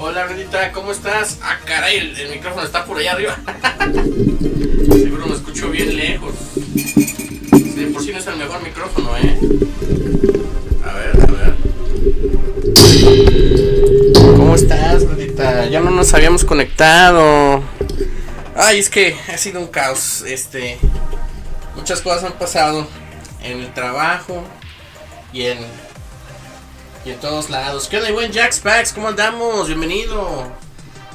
Hola Renita, ¿cómo estás? Ah, caray, el micrófono está por allá arriba. Seguro me escucho bien lejos. De por sí no es el mejor micrófono, ¿eh? A ver. ¿Cómo estás, Renita? Ya no nos habíamos conectado. Ay, es que ha sido un caos. Muchas cosas han pasado en el trabajo y en todos lados. ¿Qué onda, buen Jax Pax? ¿Cómo andamos? Bienvenido.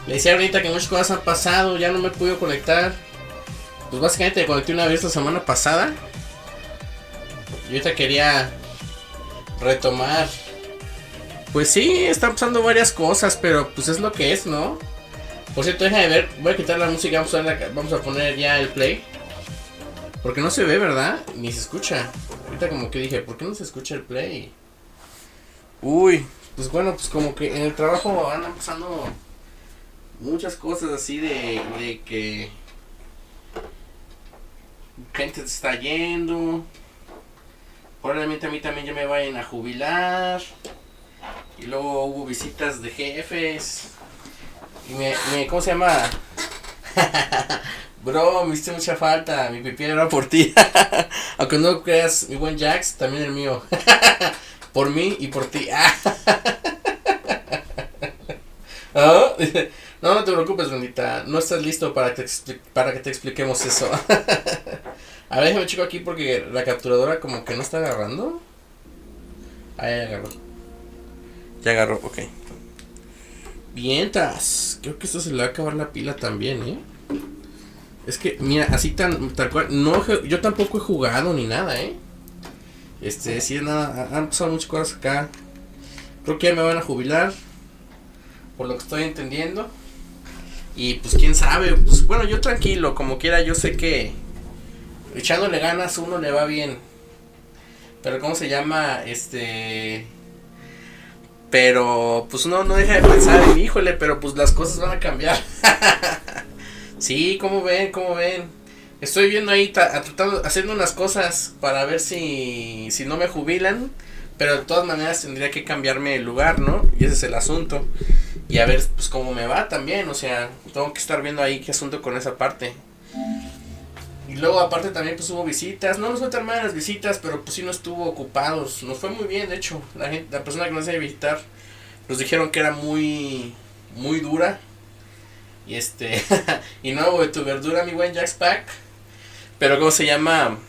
Le decía ahorita que muchas cosas han pasado. Ya no me he podido conectar. Pues básicamente me conecté una vez la semana pasada. Y ahorita quería retomar. Pues sí, están pasando varias cosas, pero pues es lo que es, ¿no? Por cierto, deja de ver. Voy a quitar la música. Vamos a poner ya el play. Porque no se ve, ¿verdad? Ni se escucha. Ahorita como que dije, ¿por qué no se escucha el play? Uy, pues bueno, pues como que en el trabajo andan pasando muchas cosas así de que gente se está yendo. Probablemente a mí también ya me vayan a jubilar. Y luego hubo visitas de jefes. Y ¿cómo se llama? Bro, me hiciste mucha falta. Mi pipí era por ti. Aunque no creas, mi buen Jax, también el mío. Por mí y por ti. ¿Oh? No te preocupes, Rendita. No estás listo para que te expliquemos eso. A ver, déjame checo aquí porque la capturadora como que no está agarrando. Ah, ya agarró. Ya agarró, ok. Vientas. Creo que esto se le va a acabar la pila también, ¿eh? Es que, mira, así tal cual. No, yo tampoco he jugado ni nada, ¿eh? Sí, nada, han pasado muchas cosas acá. Creo que ya me van a jubilar, por lo que estoy entendiendo. Y pues quién sabe, pues bueno, yo tranquilo, como quiera, yo sé que echándole ganas uno le va bien. Pero ¿cómo se llama? Pero pues no deja de pensar en, híjole, pero pues las cosas van a cambiar. Sí, ¿cómo ven? Estoy viendo ahí, tratando, haciendo unas cosas para ver si no me jubilan. Pero de todas maneras tendría que cambiarme el lugar, ¿no? Y ese es el asunto. Y a ver, pues cómo me va también, o sea, tengo que estar viendo ahí qué asunto con esa parte. Y luego aparte también pues hubo visitas, no nos fue tan mal las visitas, pero pues sí no estuvo ocupados. Nos fue muy bien, de hecho, la persona que nos iba a visitar nos dijeron que era muy dura. Y y no hubo de tu verdura, mi buen Jax Pack. Pero ¿cómo se llama?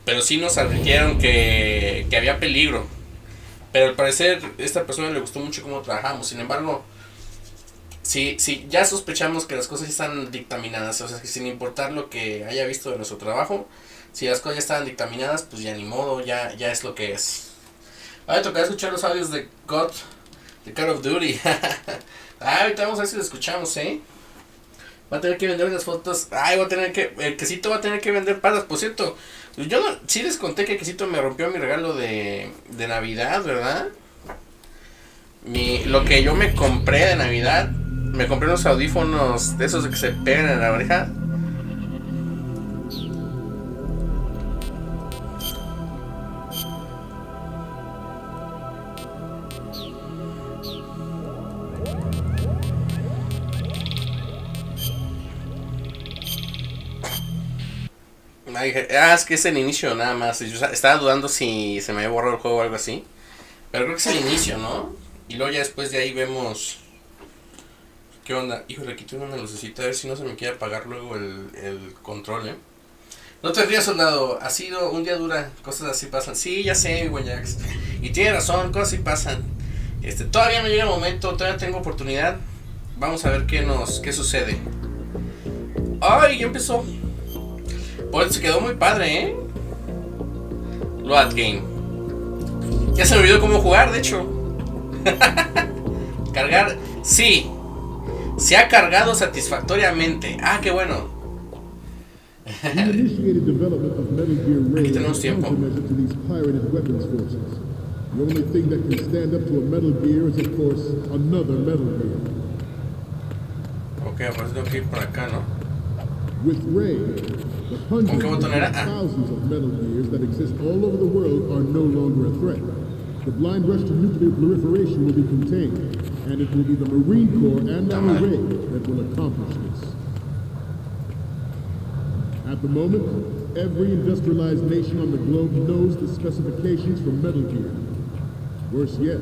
Pero sí nos advirtieron que había peligro. Pero al parecer esta persona le gustó mucho cómo trabajamos. Sin embargo, sí, ya sospechamos que las cosas ya están dictaminadas. O sea, que sin importar lo que haya visto de nuestro trabajo, si las cosas ya estaban dictaminadas, pues ya ni modo, ya es lo que es. Ahora tocará escuchar los audios de Call of Duty. Ahorita vamos a ver si lo escuchamos, Va a tener que vender unas fotos. El Quesito va a tener que vender patas. Por cierto, yo sí les conté que el Quesito me rompió mi regalo de Navidad, ¿verdad? Lo que yo me compré de Navidad. Me compré unos audífonos de esos que se pegan en la oreja. Es que es el inicio nada más. Yo estaba dudando si se me había borrado el juego o algo así. Pero creo que es el inicio, ¿no? Y luego ya después de ahí vemos qué onda. Híjole, quité una lucecita a ver si no se me quiere apagar luego el control, No te rías, soldado. Ha sido un día dura. Cosas así pasan. Sí, ya sé, buen Jax. Y tiene razón, cosas así pasan. Todavía no llega el momento. Todavía tengo oportunidad. Vamos a ver qué sucede. ¡Ay! Ya empezó. Pues se quedó muy padre, Load Game. Ya se me olvidó cómo jugar, de hecho. Cargar. Sí. Se ha cargado satisfactoriamente. Ah, qué bueno. Aquí tenemos tiempo. Ok, pues tengo que ir por acá, ¿no? ¿Con qué botón era? Thousands of metal gears that exist all over the world are no longer a threat. The blind rush to nuclear proliferation will be contained. And it will be the Marine Corps and our Ray that will accomplish this. At the moment, every industrialized nation on the globe knows the specifications for Metal Gear. Worse yet,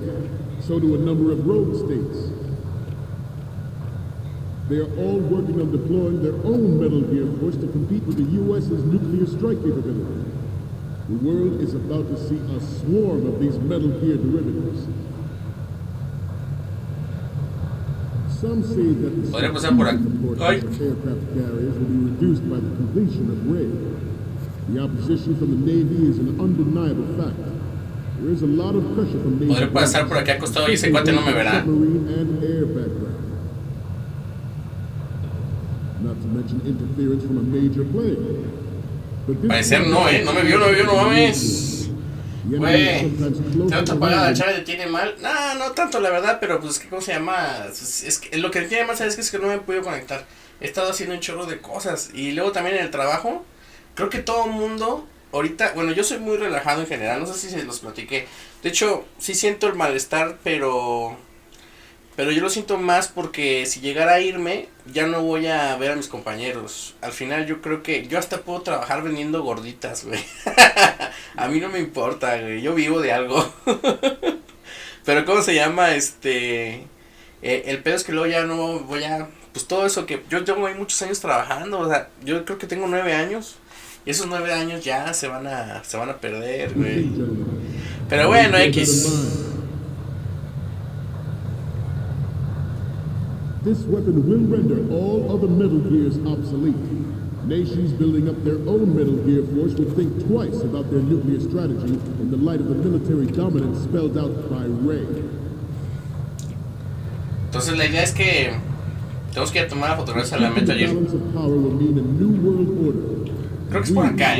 so do a number of rogue states. They are all working on deploying their own Metal Gear force to compete with the U.S.'s nuclear strike capability. The world is about to see a swarm of these Metal Gear derivatives. Some say that the support of aircraft carriers will be reduced by the completion of RAID. The opposition from the Navy is an undeniable fact. There is a lot of pressure from Navy submarine and air background. Not to mention interference from a major player. Parecer no, no me vio, no mames. Güey, tengo que apagar la chava, le tiene mal. No, no tanto la verdad, pero pues, ¿cómo se llama? Es que lo que tiene mal, ¿sabes qué? Es que no me he podido conectar. He estado haciendo un chorro de cosas. Y luego también en el trabajo, creo que todo el mundo, ahorita, bueno, yo soy muy relajado en general, no sé si se los platiqué. De hecho, sí siento el malestar, pero yo lo siento más porque si llegara a irme, ya no voy a ver a mis compañeros. Al final yo creo que yo hasta puedo trabajar vendiendo gorditas, güey. A mí no me importa, güey, yo vivo de algo. Pero ¿cómo se llama? El pedo es que luego ya no voy a, pues todo eso que yo tengo ahí muchos años trabajando, o sea, yo creo que tengo 9 años. Y esos 9 años ya se van a perder, güey. Pero bueno, X. This weapon will render all other Metal Gears obsolete. Nations building up their own Metal Gear force will think twice about their nuclear strategy in the light of the military dominance spelled out by Ray. Entonces la idea es que tenemos que ir a tomar la fotografía de la Metal Gear. Creo que es por acá,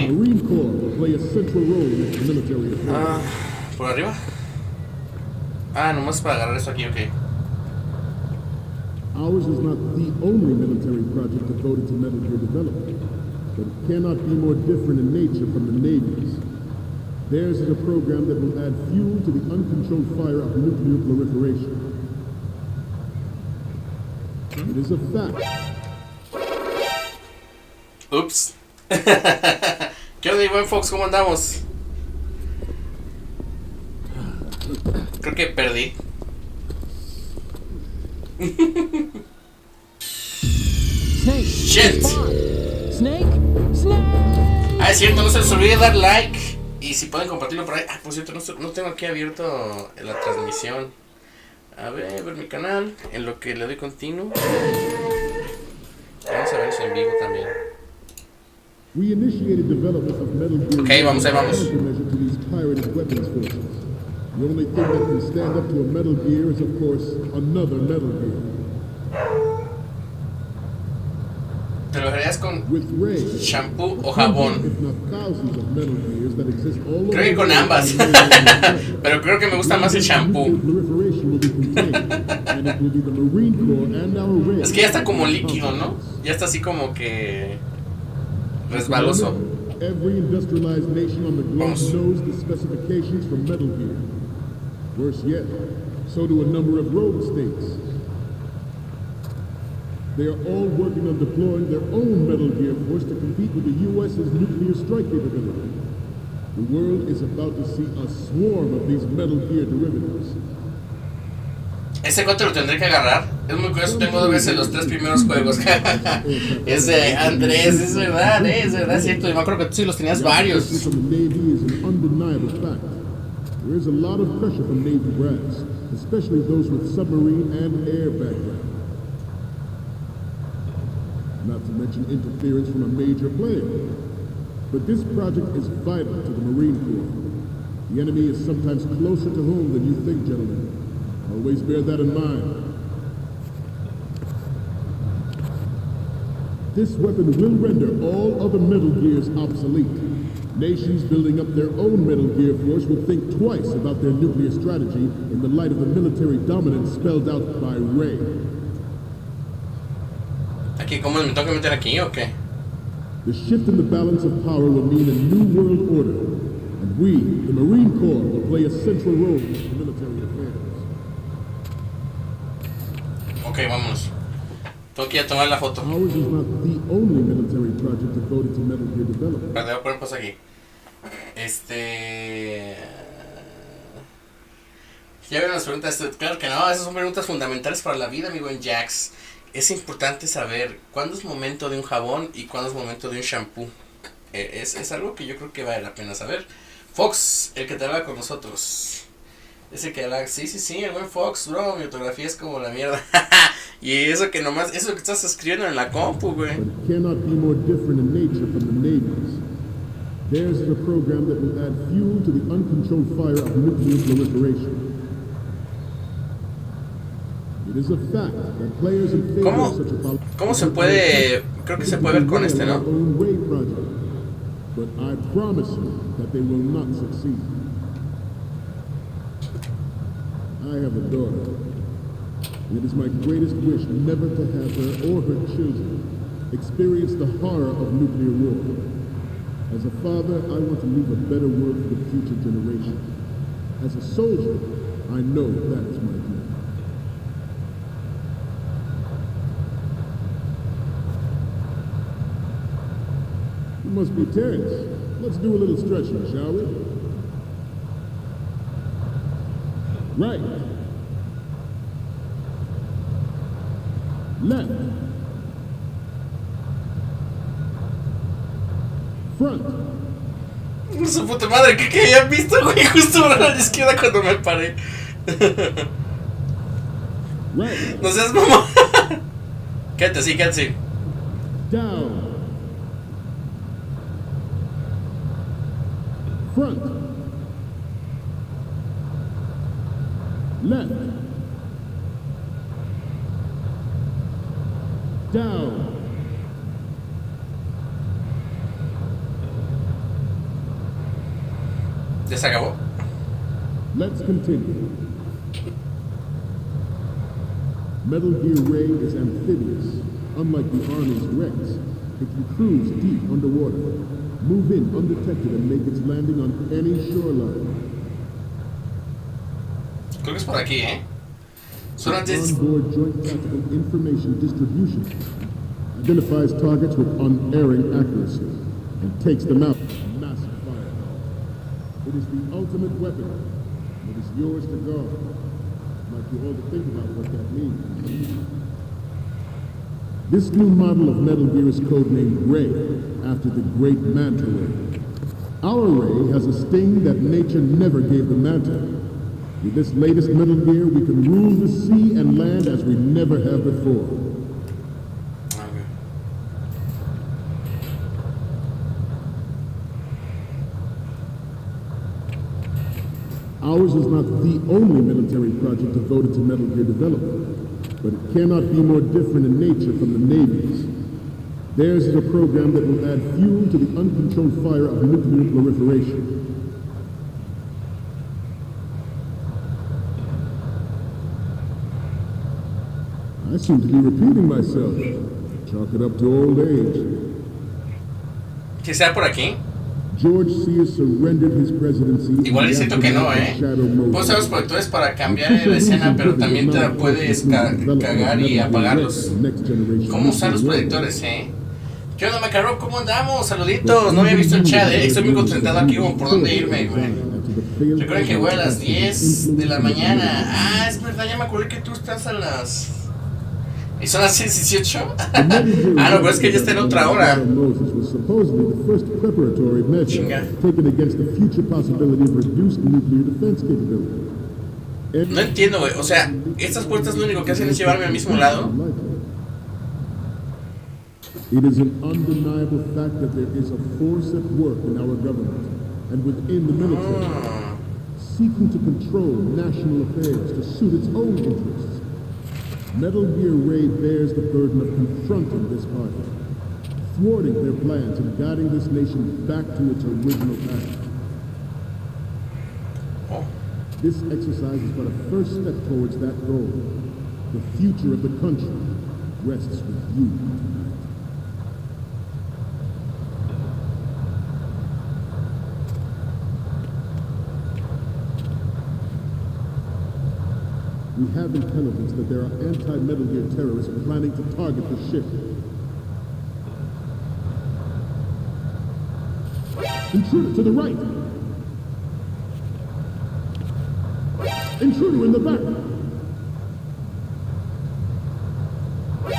¿por arriba? Nomás para agarrar esto aquí, ok. Ours is not the only military project devoted to Metal Gear development, but it cannot be more different in nature from the Navy's. Theirs is a program that will add fuel to the uncontrolled fire of nuclear proliferation. It is a fact. Oops. ¿Qué onda, buen Fox? ¿Cómo andamos? Creo que perdí. Snake. Shit. Snake. Snake. Es cierto, no se les olvide dar like. Y si pueden compartirlo por ahí. Por cierto, no tengo aquí abierto la transmisión. A ver mi canal. En lo que le doy continuo. Vamos a ver eso en vivo también. Ok, vamos. The only thing that can stand up to a Metal Gear is, of course, another Metal Gear. ¿Te lo harías con shampoo o jabón? Creo que con ambas. Pero creo que me gusta más el shampoo. Es que ya está como líquido, ¿no? Ya está así como que resbaloso. Every industrialized nation on the globe knows the specifications for Metal Gear. Worse yet, so do a number of rogue states. They are all working on deploying their own Metal Gear force to compete with the U.S.'s nuclear strike capability. The world is about to see a swarm of these Metal Gear derivatives. Ese cuate lo tendré que agarrar. Es muy curioso, tengo 2 veces los 3 primeros juegos. Es de Andrés, es verdad, es cierto. Yo me acuerdo que tú sí los tenías varios. There is a lot of pressure from Navy brass, especially those with submarine and air background. Not to mention interference from a major player. But this project is vital to the Marine Corps. The enemy is sometimes closer to home than you think, gentlemen. Always bear that in mind. This weapon will render all other Metal Gears obsolete. Nations building up their own Metal Gear force will think twice about their nuclear strategy in the light of the military dominance spelled out by Ray. Aquí, ¿cómo me tengo que meter aquí o qué? The shift in the balance of power will mean a new world order, and we, the Marine Corps, will play a central role in military affairs. Ok, vámonos. Tengo que ir a tomar la foto. Ours is not the only military project devoted to Metal Gear development. Espérate, voy a poner pausa aquí. Ya vieron las preguntas. Claro que no, esas son preguntas fundamentales para la vida, amigo en Jax. Es importante saber cuándo es momento de un jabón y cuándo es momento de un shampoo. Es algo que yo creo que vale la pena saber. Fox, el que te habla con nosotros. Ese que habla, sí, el buen Fox, bro. Mi ortografía es como la mierda. Y eso que nomás, eso que estás escribiendo en la compu, güey. But it cannot be more different in nature from the Navy's. Theirs is a program that will add fuel to the uncontrolled fire of nuclear proliferation. It is a fact that players in favor of such a policy. ¿Cómo se puede? Creo que se puede ver con este, ¿no? But I promise you that they will not succeed. I have a daughter, and it is my greatest wish never to have her or her children experience the horror of nuclear war. As a father, I want to leave a better world for the future generation. As a soldier, I know that is my duty. You must be tense. Let's do a little stretching, shall we? Right. Left. Front. Su puta madre, que habían visto, güey, justo a la izquierda cuando me paré. Right. No seas mamá. Quédate así, quédate así. Down. Front. Left. Down. ¿Ya se acabó? Let's continue. Metal Gear Ray is amphibious. Unlike the Army's Rex, it can cruise deep underwater, move in undetected, and make its landing on any shoreline. Creo que es por aquí, ¿eh? Son antes. Onboard Joint Tactical Information Distribution identifies targets with unerring accuracy and takes them out with massive firepower. It is the ultimate weapon. It is yours to guard. I'd like you all to think about what that means. This new model of Metal Gear is codenamed Ray, after the great Manta Ray. Our Ray has a sting that nature never gave the Manta. With this latest Metal Gear, we can rule the sea and land as we never have before. Okay. Ours is not the only military project devoted to Metal Gear development, but it cannot be more different in nature from the Navy's. Theirs is a program that will add fuel to the uncontrolled fire of nuclear proliferation. I seem to be repeating myself. Chalk it up to old age. ¿Que sea por aquí? George C. surrendered his presidency. Igual es cierto que no, Puedes usar los proyectores para cambiar la escena, pero también te puedes cagar y apagarlos. ¿Cómo usar los proyectores, ¿Qué onda, Macarón? ¿Cómo andamos? Saluditos. No había visto el chat, Estoy muy concentrado aquí como por dónde irme, güey. Recuerden que voy a las 10 de la mañana. Ah, es verdad, ya me acordé que tú estás a las... ¿Y son las 6:18? Ah, no, pero es que ya está en otra hora. Chinga. No entiendo, güey. O sea, estas puertas lo único que hacen es llevarme al mismo lado. It is an undeniable fact that there is a force at work in our government and within the military, seeking to control national affairs to suit its own interests. Metal Gear Ray bears the burden of confronting this party, thwarting their plans and guiding this nation back to its original path. This exercise is but a first step towards that goal. The future of the country rests with you tonight. We have intelligence that there are anti-Metal Gear terrorists planning to target the ship. Intruder to the right! Intruder in the back!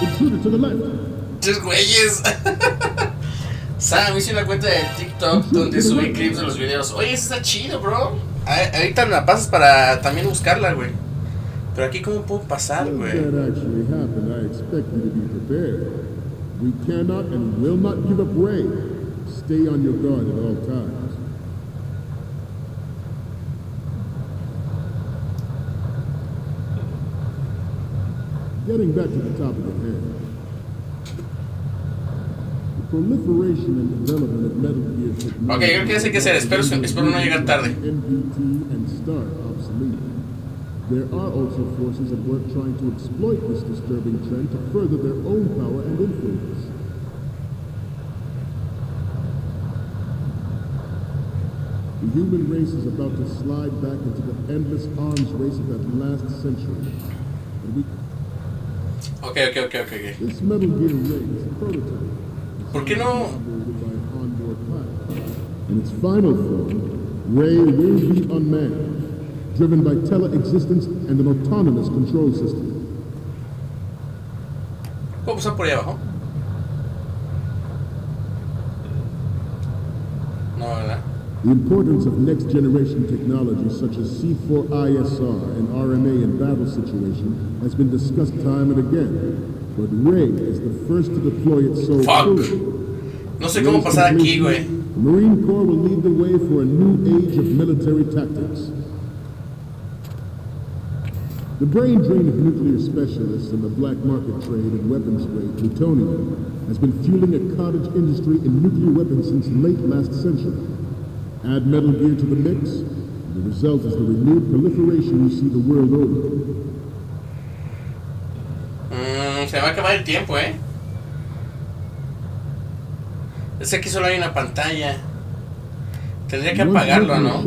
Intruder to the left! ¡Tres güeyes! Sam, hice una cuenta de TikTok donde subí clips de los videos. Oye, eso está chido, bro. Ahorita me la pasas para también buscarla, güey. Pero aquí, ¿cómo puedo pasar, güey? If that actually happened, I expect you to be prepared. We cannot and will not give up Ray. Stay on your guard at all times. Getting back to the topic at hand. The proliferation and development of Metal Gear technology. Ok, creo que ya sé qué hacer. Espero no llegar tarde. MVT and start obsolete. There are also forces at work trying to exploit this disturbing trend to further their own power and influence. The human race is about to slide back into the endless arms race of that last century. And we... Ok. This Metal Gear Ray is a prototype. ¿Por qué no? By onboard platform. In its final form, Ray will be unmanned, driven by tele-existence and an autonomous control system. ¿Puedo pasar por ahí abajo? No, ¿verdad? The importance of next-generation technology such as C4ISR and RMA in battle situation has been discussed time and again, but Ray is the first to deploy it so fully. No sé cómo pasar aquí, güey. The Marine Corps will lead the way for a new age of military tactics. The brain drain of nuclear specialists and the black market trade in weapons grade plutonium has been fueling a cottage industry in nuclear weapons since late last century. Add Metal Gear to the mix, and the result is the renewed proliferation you see the world over. Se va a acabar el tiempo, ¿eh? Es que aquí solo hay una pantalla. Tendría que apagarlo, ¿no?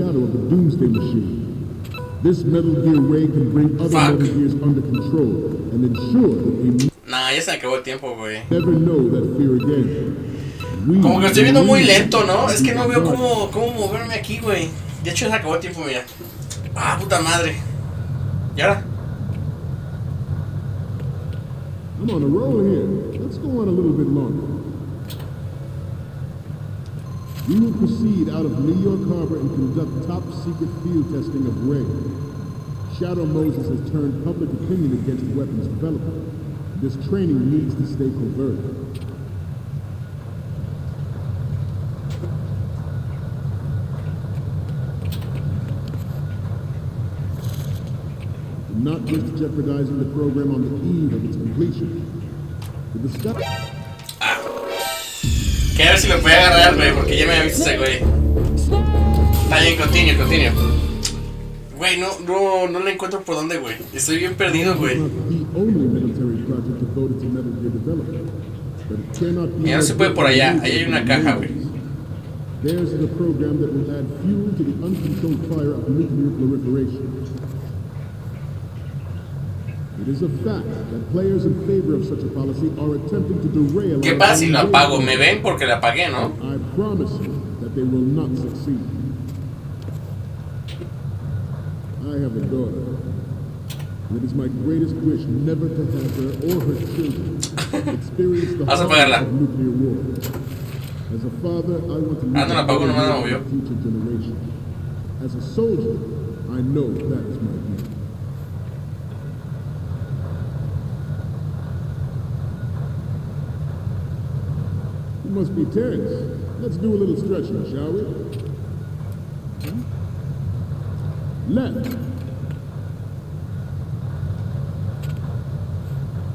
This Metal Gear Ray can bring other Metal Gears under control and ensure that we Nah, ya se acabó el tiempo, güey. never know that fear again. Como que estoy viendo muy lento, ¿no? Es que no veo cómo moverme aquí, güey. De hecho, se acabó el tiempo, mira. Ah, puta madre. ¿Y ahora? I'm on a roll here. Let's go on a little bit longer. We will proceed out of New York Harbor and conduct top-secret field testing of Ray. Shadow Moses has turned public opinion against weapons development. This training needs to stay covert. Not just jeopardizing the program on the eve of its completion. The discuss Que a ver si lo puede agarrar, güey, porque ya me había visto ese güey. Está bien, continue. Güey, no le encuentro por dónde, güey. Estoy bien perdido, güey. Mira, no se puede por allá. Ahí hay una caja, güey. Theirs is a program that will add fuel to the uncontrolled fire of nuclear proliferation. It is a fact that players in favor of such a policy are attempting to derail. ¿Qué pasa si lo apago? Me ven porque la apagué, ¿no? I promise you that they will not succeed. I have a daughter. And it is my greatest wish never to have her or her children experience the horrors of nuclear war. As a father, I want to leave the future generation. As a soldier, I know that is my duty. You must be tense. Let's do a little stretching, shall we? Left.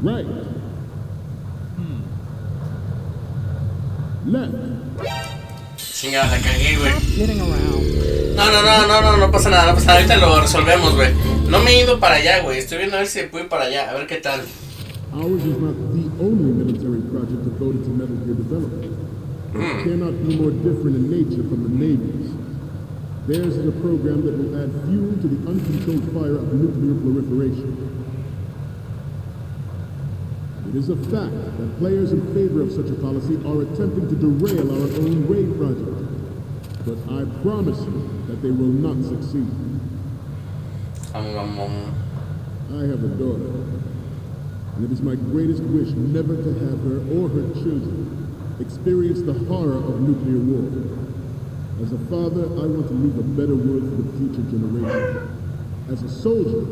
Right. Left. Chinga, la cagué, güey. No pasa nada, ahorita lo resolvemos, güey. No me he ido para allá, güey. Estoy viendo a ver si puedo ir para allá, a ver qué tal. Ours is not the only military project devoted to Metal Gear development. It cannot be more different in nature from the Navy's. Theirs is a program that will add fuel to the uncontrolled fire of nuclear proliferation. It is a fact that players in favor of such a policy are attempting to derail our own Ray project. But I promise you that they will not succeed. I have a daughter, and it is my greatest wish never to have her or her children experience the horror of nuclear war. As a father, I want to leave a better world for the future generation. As a soldier,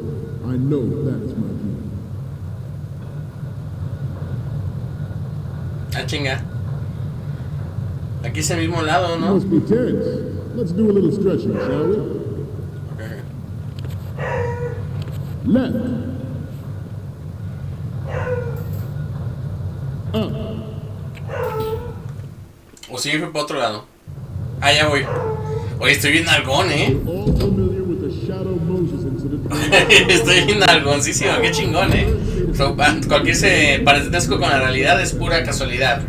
I know that is my duty. Ah, chinga. Aquí es el mismo lado, You ¿no? must be tense. Let's do a little stretching, shall we? Okay. Left. Up. O si fue para otro lado. Ah, ya voy. Oye, estoy bien algón, We're all familiar with the Shadow Moses incident. Estoy bien algoncísimo, qué chingón, So, cualquier parentesco con la realidad es pura casualidad.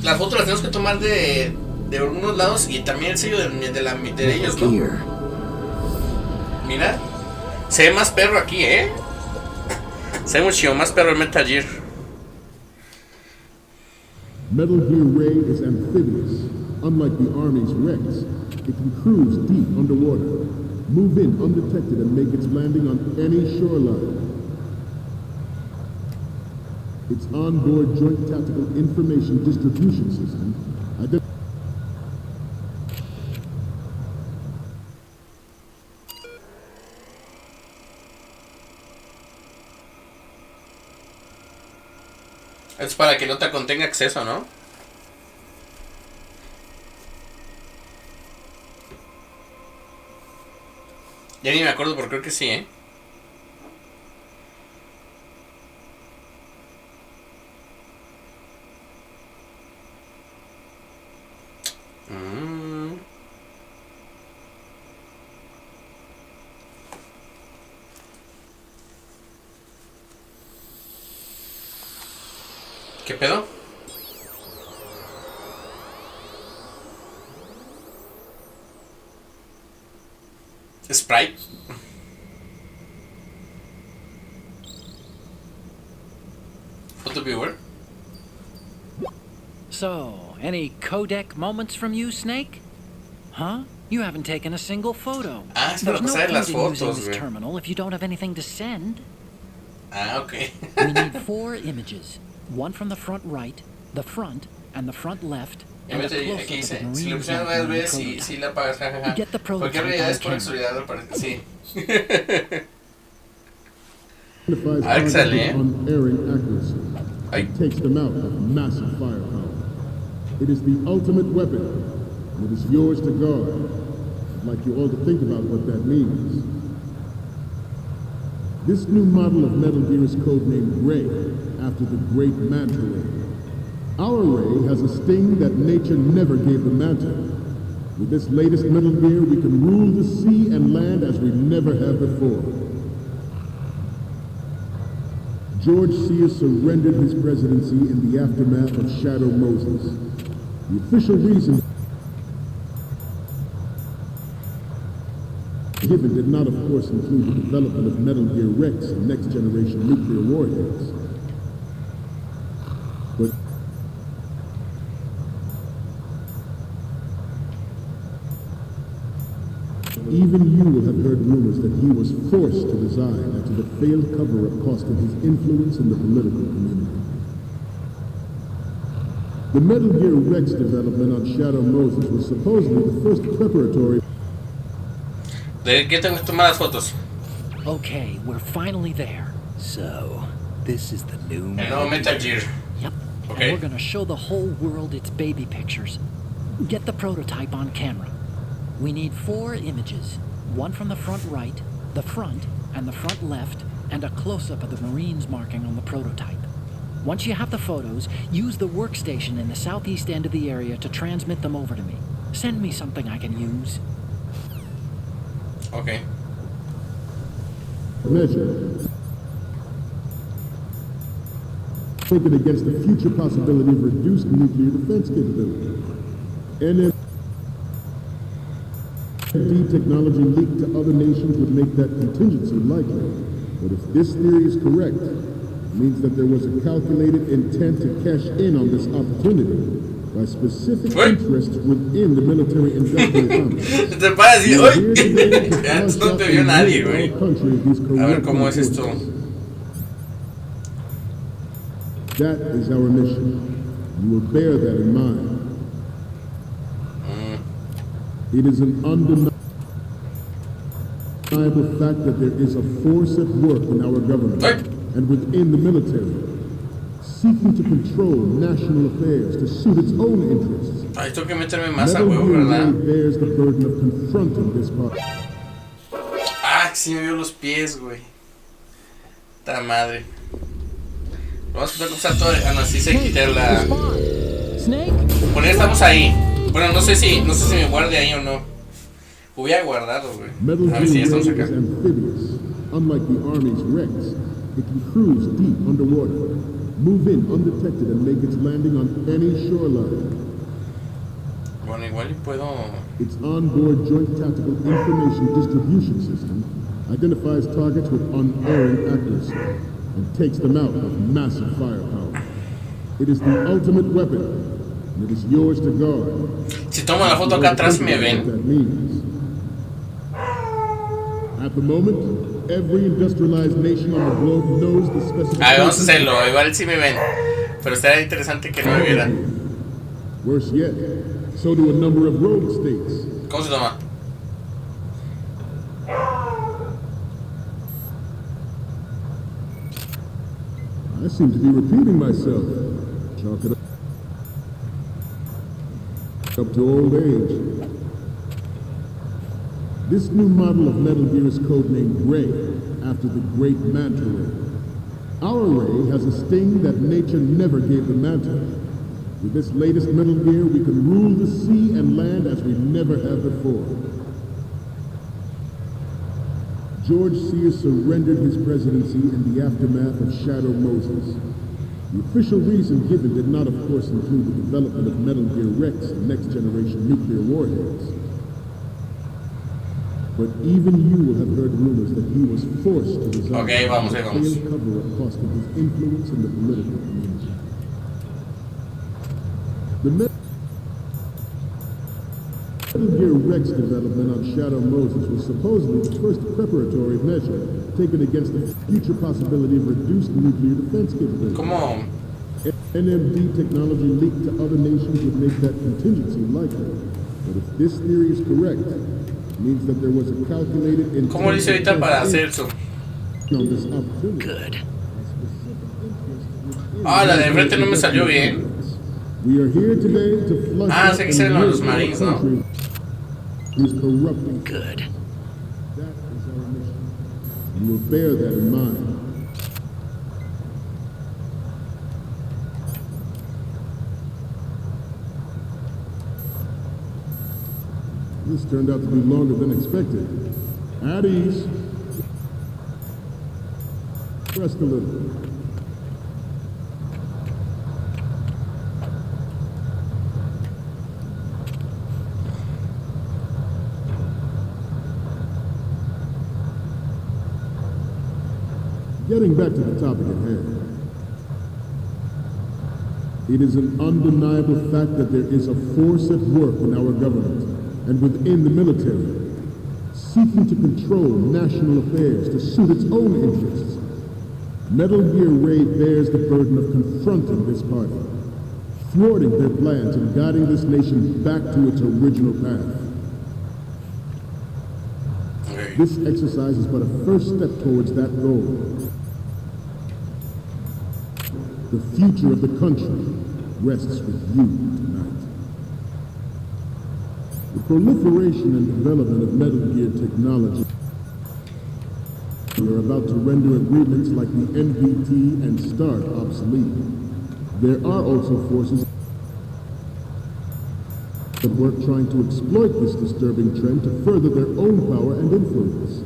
Las fotos las tenemos que tomar de algunos lados y también el sello de ellos, ¿no? Mira, se ve más perro aquí, se ve mucho más perro el Metal Gear. Metal Gear Ray is amphibious. Unlike the Army's Rex, it can cruise deep underwater, move in undetected and make its landing on any shoreline. Its onboard Joint Tactical Information Distribution System Es para que el Otacon tenga acceso, ¿no? Ya ni me acuerdo, pero creo que sí, ¿Qué pedo? Sprite. Photo viewer. So, any codec moments from you, Snake? Huh? You haven't taken a single photo. Ah, es para There's no pasar las point in using fotos, this güey. terminal if you don't have anything to send. Ah, okay. We need 4 images. One from the front right, the front, and the front left, and a Aquí close-up of dice, the si lo Marines pusieron on una the vez, prototype. si la apagas, jajaja. Get the prototype Cualquier realidad on es por camera. casualidad, parece, sí. identifies Ah, targets excelente. with unerring accuracy Ay. and takes them out with massive firepower. It is the ultimate weapon, and it is yours to guard. I'd like you all to think about what that means. This new model of Metal Gear is codenamed Ray, after the great Manta Ray. Our Ray has a sting that nature never gave the Manta. With this latest Metal Gear, we can rule the sea and land as we never have before. George Sears surrendered his presidency in the aftermath of Shadow Moses. The official reason given did not, of course, include the development of Metal Gear Rex and next-generation nuclear warheads. But even you will have heard rumors that he was forced to resign after the failed cover-up cost him his influence in the political community. The Metal Gear Rex development on Shadow Moses was supposedly the first preparatory. ¿De qué tengo que tomar las fotos? Okay, we're finally there. So, this is the new El nuevo Metal Gear. Yep. Okay. And we're gonna show the whole world its baby pictures. Get the prototype on camera. We need 4 images. One from the front right, the front, and the front left, and a close-up of the Marines marking on the prototype. Once you have the photos, use the workstation in the southeast end of the area to transmit them over to me. Send me something I can use. Ok. measure taken against the future possibility of reduced nuclear defense capability. NMD technology leaked to other nations would make that contingency likely. But if this theory is correct, it means that there was a calculated intent to cash in on this opportunity by specific interests within the military industrial complex. Te paras y ¡uy! Antes no te vio nadie, güey. A ver cómo es esto. That is our mission. You will bear that in mind. It is an undeniable fact that there is a force at work in our government and within the military, seeking to control national affairs to suit its own interests. Ay, tengo que meterme más a huevo, ¿verdad? Bears the burden of confronting this part. Ah, sí me vio los pies, güey. Ta madre. Vamos a tener que usar todo. Ah, no, sí se quita la. Por ahí estamos ahí. Bueno, no sé si me guarde ahí o no. Hubiera guardado, güey. A ver si ya estamos acá. Unlike the Army's wrecks, it can cruise deep underwater, move in undetected, and make its landing on any shoreline. Bueno, igual y puedo. Its onboard joint tactical information distribution system identifies targets with unerring accuracy and takes them out with massive firepower. It is the ultimate weapon, and it is yours to guard. Si tomo la foto acá atrás me ven. At the moment, every industrialized nation on the globe knows the specifications. A ver, vamos a hacerlo, igual sí me ven. Pero estaría interesante que no me vieran. Worse yet, so do a number of rogue states. ¿Cómo se toma? I seem to be repeating myself. Chalk it up to old age. This new model of Metal Gear is codenamed Ray, after the great Manta Ray. Our Ray has a sting that nature never gave the Manta. With this latest Metal Gear, we can rule the sea and land as we never have before. George Sears surrendered his presidency in the aftermath of Shadow Moses. The official reason given did not, of course, include the development of Metal Gear Rex and next-generation nuclear warheads. But even you will have heard rumors that he was forced to resign. Okay, vamos, ahí vamos. Cover-up costing his influence in the political community. The Metal Gear Rex development on Shadow Moses was supposedly the first preparatory measure taken against the future possibility of reduced nuclear defense capability. Come on. NMD technology leaked to other nations would make that contingency likely. But if this theory is correct, means that there was a calculated intent. ¿Cómo dice ahorita para hacer eso? Good. Ah, la de enfrente no me salió bien. We are here today to flush Ah, sé que salen los marines, ¿no? Good. That is our mission. You will bear that in mind. This turned out to be longer than expected. At ease. Rest a little. Getting back to the topic at hand. It is an undeniable fact that there is a force at work in our government and within the military, seeking to control national affairs to suit its own interests. Metal Gear Ray bears the burden of confronting this party, thwarting their plans and guiding this nation back to its original path. This exercise is but a first step towards that goal. The future of the country rests with you tonight. The proliferation and development of Metal Gear technology are about to render agreements like the NPT and START obsolete. There are also forces at work trying to exploit this disturbing trend to further their own power and influence.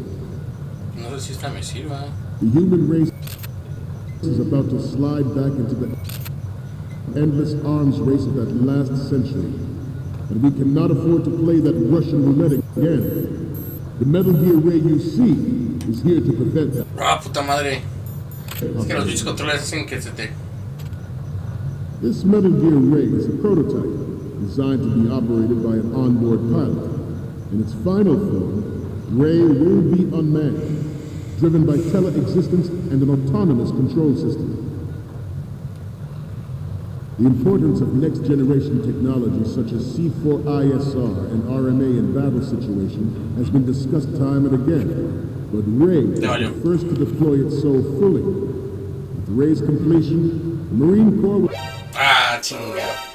No sé si esta me sirva. The human race is about to slide back into the endless arms race of that last century. And we cannot afford to play that Russian roulette again. The Metal Gear Ray you see is here to prevent that. Ah, puta madre. Es que los bichos controles hacen que se te... This Metal Gear Ray is a prototype designed to be operated by an onboard pilot. In its final form, Ray will be unmanned, driven by tele-existence and an autonomous control system. The importance of next-generation technology such as C4ISR and RMA in battle situation has been discussed time and again, but Ray is the first to deploy it so fully. With Ray's completion, the Marine Corps will... Ah, chinga.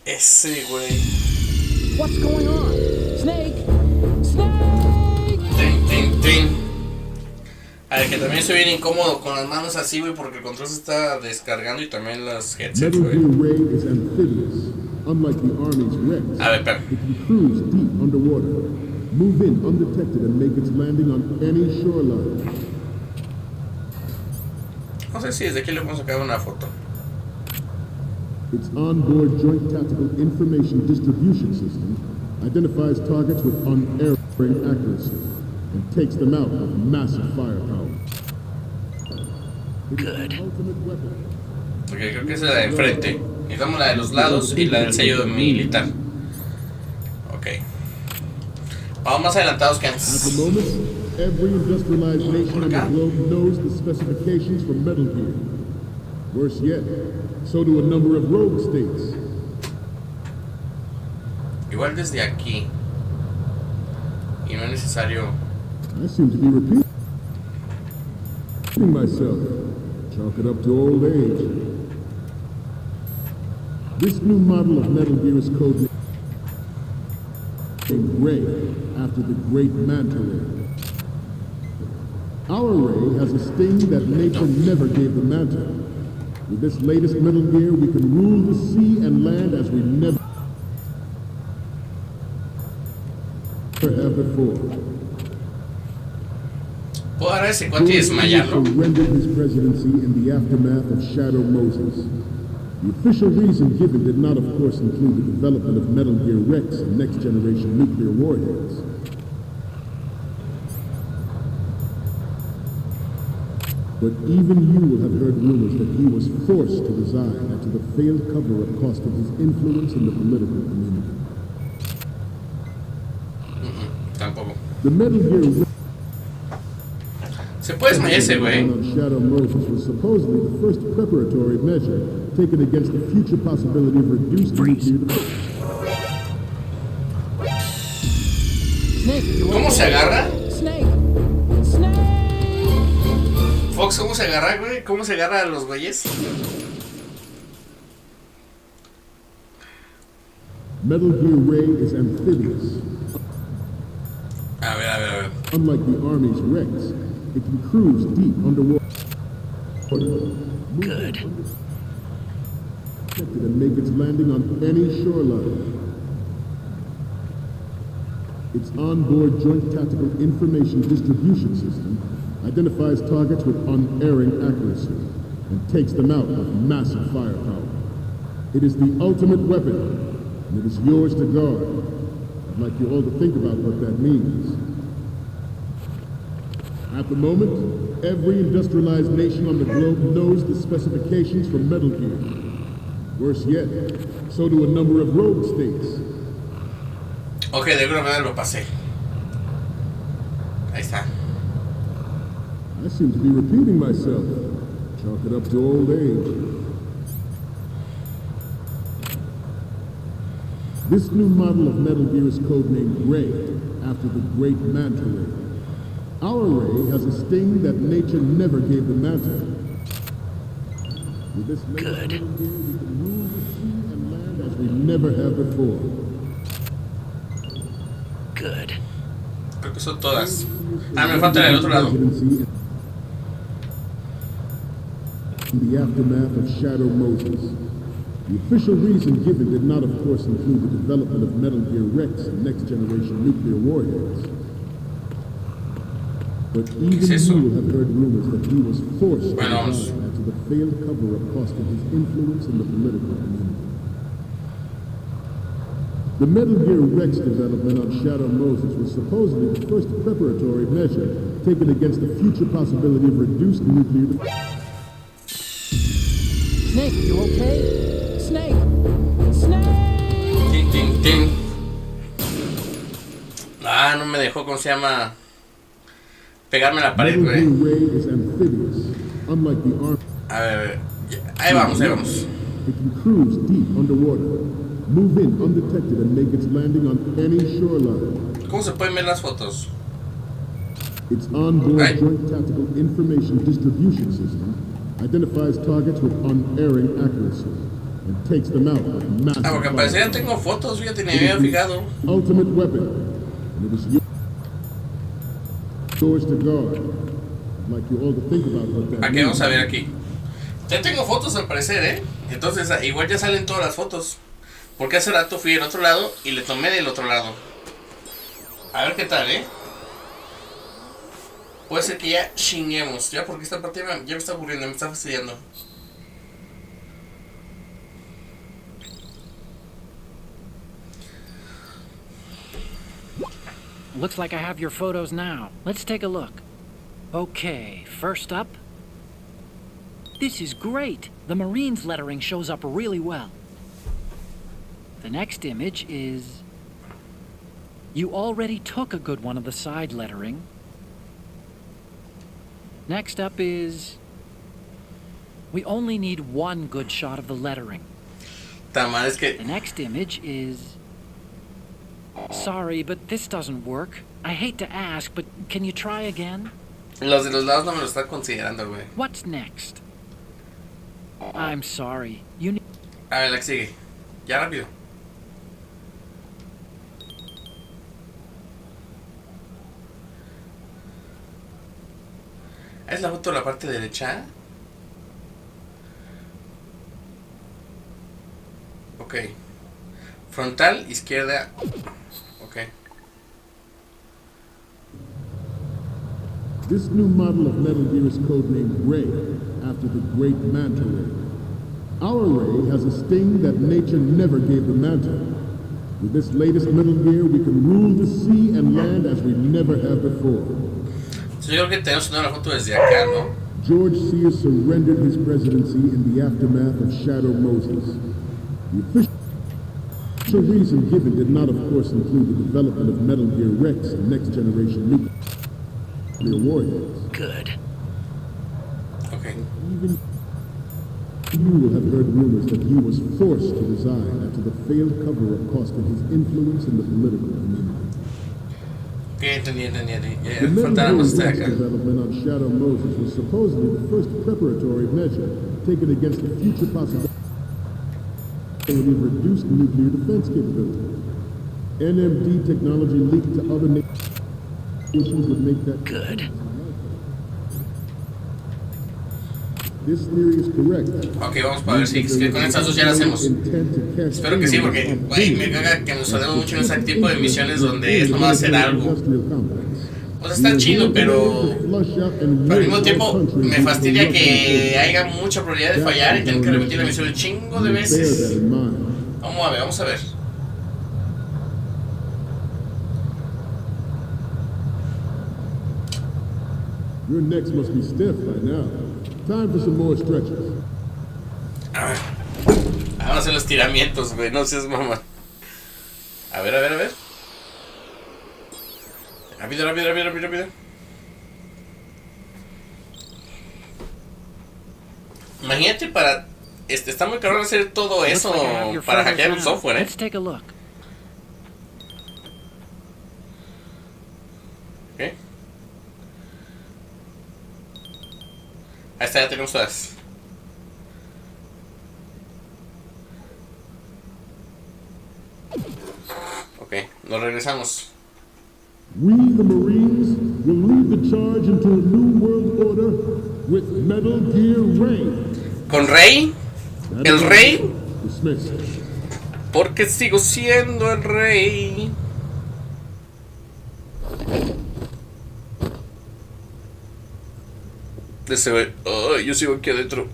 Ese güey. What's going on? Snake! Snake! Tin, tin, tin. A ver, que también estoy bien incómodo con las manos así, güey, porque el control se está descargando y también las headsets, Metal güey. Gear Ray is amphibious, unlike the Army's Rex. A ver, espera. It can cruise deep underwater, move in undetected, and make its landing on any shoreline. No sé si desde aquí le vamos a sacar una foto. Its onboard Joint Tactical Information Distribution System identifies targets with unerring accuracy and takes them out with massive firepower. It is the ultimate weapon. Ok, creo que esa es la de enfrente. Necesitamos la de los lados y la del sello militar. Ok. Vamos más adelantados que At the antes. moment, every industrialized nation on the globe knows the specifications for Metal Gear. Worse yet, so do a number of rogue states. Igual desde aquí. Y no es necesario. I seem to be repeating myself. Chalk it up to old age. This new model of Metal Gear is codenamed Ray, after the great Manta Ray. Our Ray has a sting that nature never gave the Manta. With this latest Metal Gear, we can rule the sea and land as we never have before. Puedo agarrar ese cuate y desmayarlo. Surrendered his presidency in the aftermath of Shadow Moses. The official reason given did not, of course, include the development of Metal Gear Rex and next-generation nuclear warheads. But even you will have heard rumors that he was forced to resign after the failed cover-up costed his influence in the political community. Tampoco. The Metal Gear Se puede desmayar ese güey. on Shadow Moses was supposedly the first preparatory measure taken against the future possibility of reduced nuclear development. Snake! You ¿Cómo se agarra? Snake! Snake! Fox, ¿cómo se agarra, güey? ¿Cómo se agarra a los güeyes? Metal Gear Ray is amphibious. A ver, a ver, a ver. Unlike the Army's Rex, it can cruise deep underwater. Good. And make its landing on any shoreline. Its onboard Joint Tactical Information Distribution System identifies targets with unerring accuracy and takes them out with massive firepower. It is the ultimate weapon, and it is yours to guard. I'd like you all to think about what that means. At the moment, every industrialized nation on the globe knows the specifications for Metal Gear. Worse yet, so do a number of rogue states. Ok, de alguna manera lo pasé. Ahí está. I seem to be repeating myself. Chalk it up to old age. This new model of Metal Gear is codenamed Ray, after the great Manta Ray. Our Ray has a sting that nature never gave the Manta. With this latest Metal Gear, we can rule the sea and land as we never have before. Good. Creo que son todas. Ah, me falta el otro lado. In the aftermath of Shadow Moses. The official reason given did not, of course, include the development of Metal Gear Rex and next-generation nuclear warheads. But even you have heard rumors that he was forced to resign after the failed cover-up costed his influence in the political community. The Metal Gear Rex development on Shadow Moses was supposedly the first preparatory measure taken against the future possibility of reduced nuclear... Snake, you okay? Snake! Snake! Ting, ting, ting. Ah, no me dejó, ¿cómo se llama? Pegarme la pared, güey. A ver, ahí vamos, ahí vamos. It can cruise deep underwater, move in undetected and make its landing on any shoreline. ¿Cómo se pueden ver las fotos? Its onboard joint tactical information distribution system identifies targets with unerring accuracy and takes them out with massive Ah, porque parece ya tengo fotos, fíjate, ni me había fijado. Ultimate weapon, and it was yours to guard. I'd like you all to think about what that Aquí vamos a ver aquí. Ya tengo fotos al parecer, Entonces igual ya salen todas las fotos. Porque hace rato fui al otro lado y le tomé del otro lado. A ver qué tal, Puede ser que ya chinguemos, ya, porque esta parte ya me está aburriendo, me está fastidiando. Looks like I have your photos now. Let's take a look. Okay, first up. This is great. The Marines lettering shows up really well. The next image is... You already took a good one of the side lettering. Next up is... We only need one good shot of the lettering. The next image is... Sorry, but this doesn't work. I hate to ask, but can you try again? Los de los lados no me lo está considerando, güey. What's next? I'm sorry. You need... A ver, la que sigue. Ya rápido. ¿Es la foto de la parte derecha? Ok. Frontal, izquierda. Ok. This new model of Metal Gear is codenamed Ray, after the great Manta Ray. Our Ray has a sting that nature never gave the Manta. With this latest Metal Gear, we can rule the sea and land as we never have before. Yo creo que tenemos una foto desde acá, ¿no? George Sears surrendered his presidency in the aftermath of Shadow Moses. The official reason given did not, of course, include the development of Metal Gear Rex and next-generation nuclear warheads. Good. Okay. Even you will have heard rumors that he was forced to resign after the failed cover-up costed his influence in the political community. Okay, entendí. The Metal Gear Rex development on Shadow Moses was supposedly the first preparatory measure taken against the future possibility of reduced nuclear defense capability. NMD technology leaked to other nations would make that good. This theory is correct. Ok, vamos para ver si es que con estas dos ya las hacemos. Espero que sí, porque me caga que nos salemos mucho en ese tipo de misiones donde es nomás hacer algo. O sea, está chido, pero al mismo tiempo me fastidia que haya mucha probabilidad de fallar y tener que repetir la misión un chingo de veces. Vamos a ver. Your necks must be stiff by now. Time for some more stretches. A ver. Vamos a hacer los estiramientos, güey. No seas mamá. A ver. Rápido. Imagínate para... está muy caro hacer todo eso para hackear un software, Let's take a look. Ok. Ahí está, ya tenemos todas. Ok, nos regresamos. We, the Marines, will lead the charge into a new world order with Metal Gear Ray. ¿Con Rey? ¿El Rey? Dismissed. Porque sigo siendo el rey. Ese güey. Oh, yo sigo aquí adentro.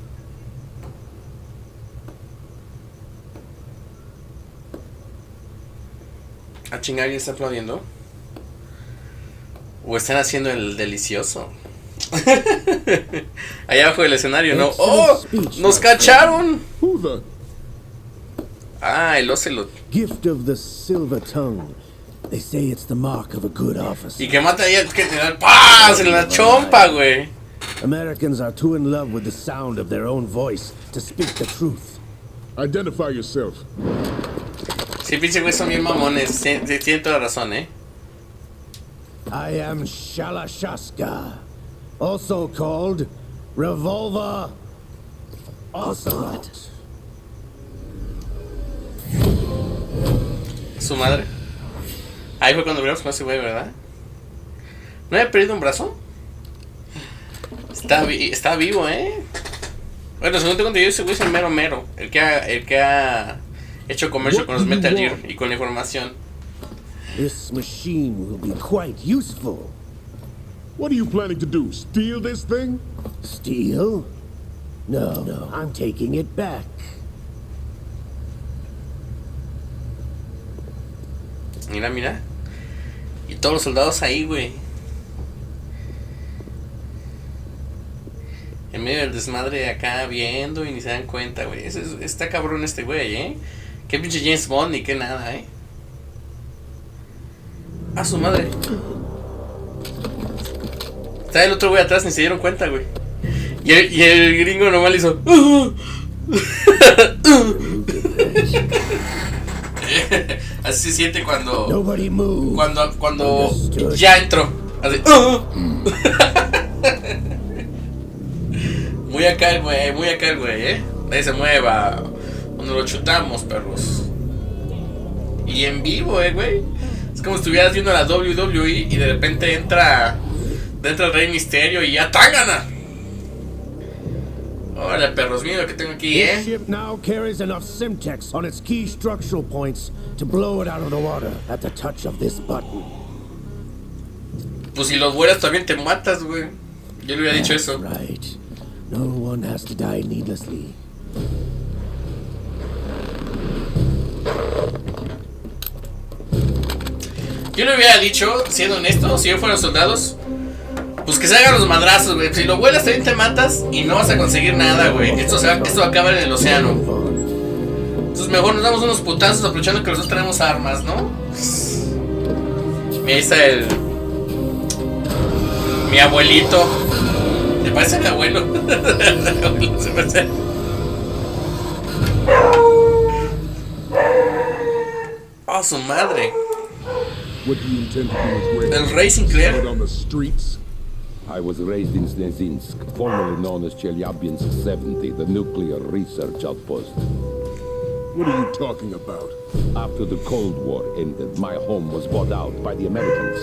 A chingar, ¿alguien está aplaudiendo? ¿O están haciendo el delicioso? Allá abajo del escenario, ¿no? ¡Oh! ¡Nos cacharon! Ah, el Ocelot. Gift of the silver tongue. They say it's the mark of a good officer. Y que mata ahí al general. ¡Pah! Se la chompa, güey. Americans are too in love with the sound of their own voice to speak the truth. Identify yourself. Sí, pinche güey, son bien mamones. Tienen toda la razón, I am Shalashaska, also called Revolver Ocelot. Su madre. Ahí fue cuando miramos con ese güey, ¿verdad? ¿No había perdido un brazo? Está vivo, Bueno, según tengo entendido, ese güey es el mero. El que ha hecho comercio con los Metal Gear y con la información. This machine will be quite useful. What are you planning to do? Steal this thing? Steal? No, I'm taking it back. Mira. Y todos los soldados ahí, güey. En medio del desmadre acá viendo y ni se dan cuenta, güey. Está cabrón este güey, Qué pinche James Bond ni qué nada, A su madre. Está el otro güey atrás, ni se dieron cuenta, güey. Y el gringo nomás le hizo. Así se siente cuando ya entró. Así. Muy acá el güey, Nadie se mueva. Cuando lo chutamos, perros. Y en vivo, güey. Es como si estuvieras viendo la WWE y de repente entra el Rey Misterio y ya ¡tángana! Hola, perros, mira lo que tengo aquí, This ship now carries enough Simtex on its key structural points to blow it out of the water at the touch of this button. Pues si los vuelas también te matas, güey. Yo le hubiera dicho eso. Right. No one has to die needlessly. Yo le hubiera dicho, siendo honesto, si yo fuera soldados, pues que se hagan los madrazos, güey. Si lo vuelas también te matas y no vas a conseguir nada, güey. Esto va a acabar en el océano. Entonces mejor nos damos unos putazos aprovechando que los dos tenemos armas, ¿no? Mira, ahí está mi abuelito. ¿Te parece mi abuelo? Se parece. Oh, su madre. What do you intend to do with El Rey Sinclair. on the streets? I was raised in Snezinsk, formerly known as Chelyabinsk 70, the nuclear research outpost. What are you talking about? After the Cold War ended, my home was bought out by the Americans.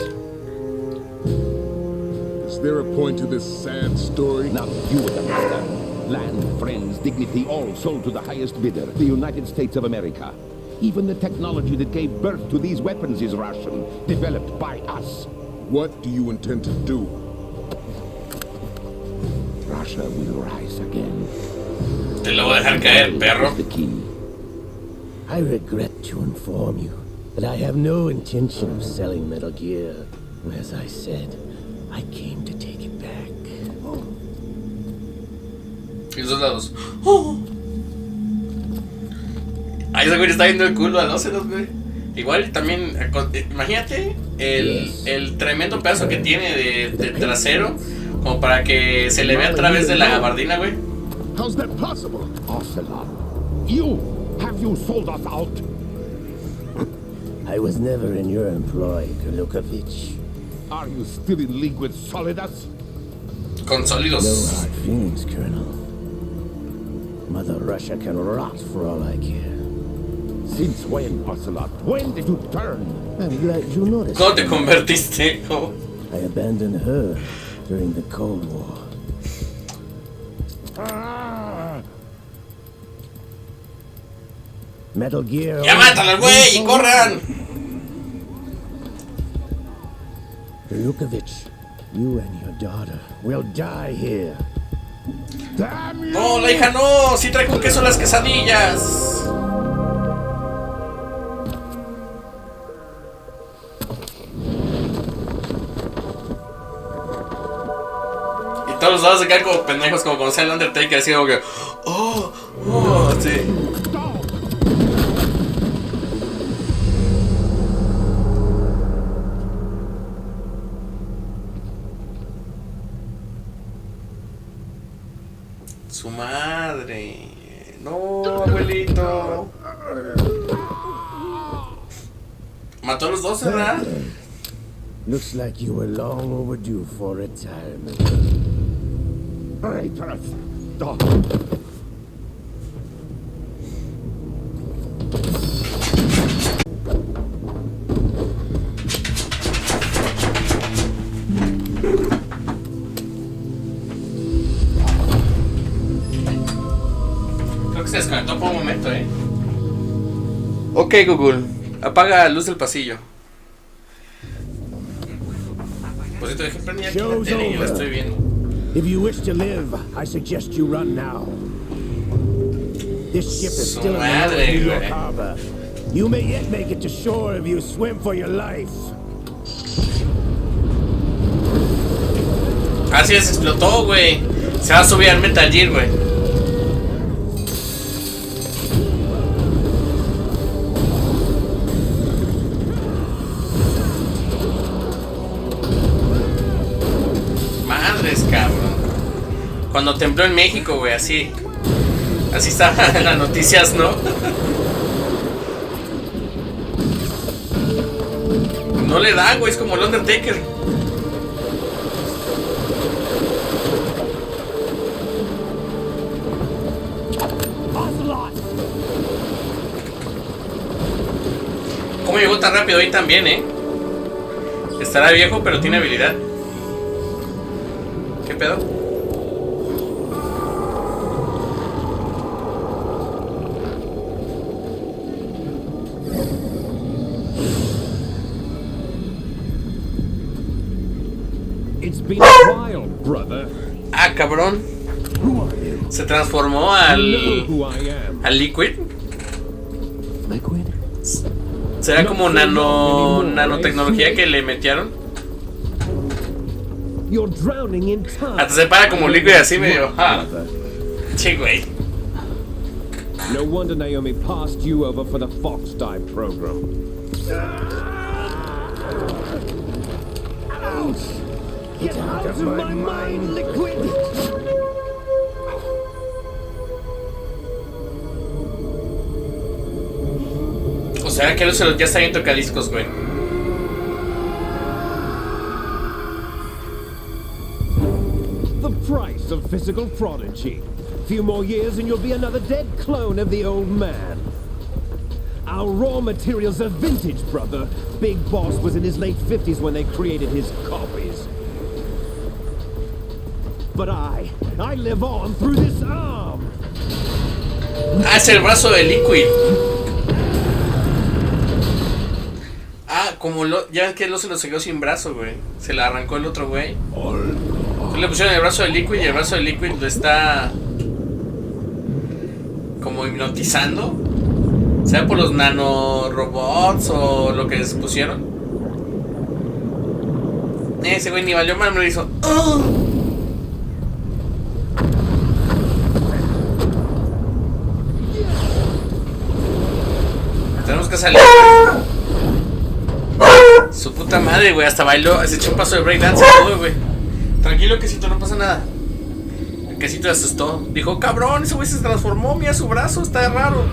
Is there a point to this sad story? Now you would understand. Land, friends, dignity, all sold to the highest bidder, the United States of America. Even the technology that gave birth to these weapons is Russian, developed by us. What do you intend to do? Russia will rise again. Te lo voy a dejar caer, perro. The key. I regret to inform you that I have no intention of selling Metal Gear. As I said, I came to take it back. Y los dos lados. Ahí ese güey está viendo el culo al Ocelot, güey. Igual también, imagínate el tremendo pedazo que tiene de trasero, como para que se le vea a través de la gabardina, güey. How's that possible? Ocelot, have you sold us out? I was never in your employ, Kulukovich. Are you still in league with Solidas? Con No sólidos. hard feelings, Colonel. Mother Russia can rot for all I care. Since when, Ocelot? When did you turn? I'm glad you noticed. ¿Cómo te convertiste? ¿Cómo? I abandoned her during the Cold War. Metal Gear. ¡Ya mátalo, güey! ¡Y corran! Lukovich, you and your daughter will die here. ¡No, la hija no! ¡Sí trae con queso las quesadillas! Y todos los lados se quedan como pendejos, como cuando sea el Undertaker, así como que... ¡Oh! ¡Oh! Sí. Su madre. No, abuelito. Mató a los dos, ¿verdad? Looks like you were long overdue for retirement. Creo que se desconectó por un momento, Ok, Google, apaga la luz del pasillo. Pues te dejé prendida aquí la tele y yo la estoy viendo. If you wish to live, I suggest you run now. This ship is still in the New York harbor. You may yet make it to shore if you swim for your life. Así es, explotó, güey. Se va a subir al Metal Gear, güey. Madres, cabrón. Cuando tembló en México, güey, así. Así estaban en las noticias, ¿no? No le da, güey, es como el Undertaker. ¿Cómo llegó tan rápido ahí también, Estará viejo, pero tiene habilidad. ¿Qué pedo? It's been a while, brother. Ah, cabrón. Se transformó al Liquid. Liquid? ¿Será como nanotecnología que le metieron? Hasta se para como Liquid así medio. Sí, güey. No wonder Naomi passed you over for the Fox Dive program. Get out of my mind, Liquid! O sea que ya está bien tocadiscos, güey. The price of physical prodigy. Few more years and you'll be another dead clone of the old man. Our raw materials are vintage, brother. Big Boss was in his late 50s when they created his copies. But I live on through this arm. Ah, es el brazo de Liquid. Ah, como ya ves que el se lo siguió sin brazo, güey. Se le arrancó el otro güey. Entonces le pusieron el brazo de Liquid y el brazo de Liquid lo está como hipnotizando. ¿Sea por los nanorobots o lo que les pusieron? Ese güey ni valió mal, me lo hizo. Tenemos que salir. Su puta madre, güey, hasta bailó, se echó un paso de breakdance y todo, güey. Tranquilo, quesito, no pasa nada. El quesito se asustó. Dijo, cabrón, ese güey se transformó, mira su brazo, está raro.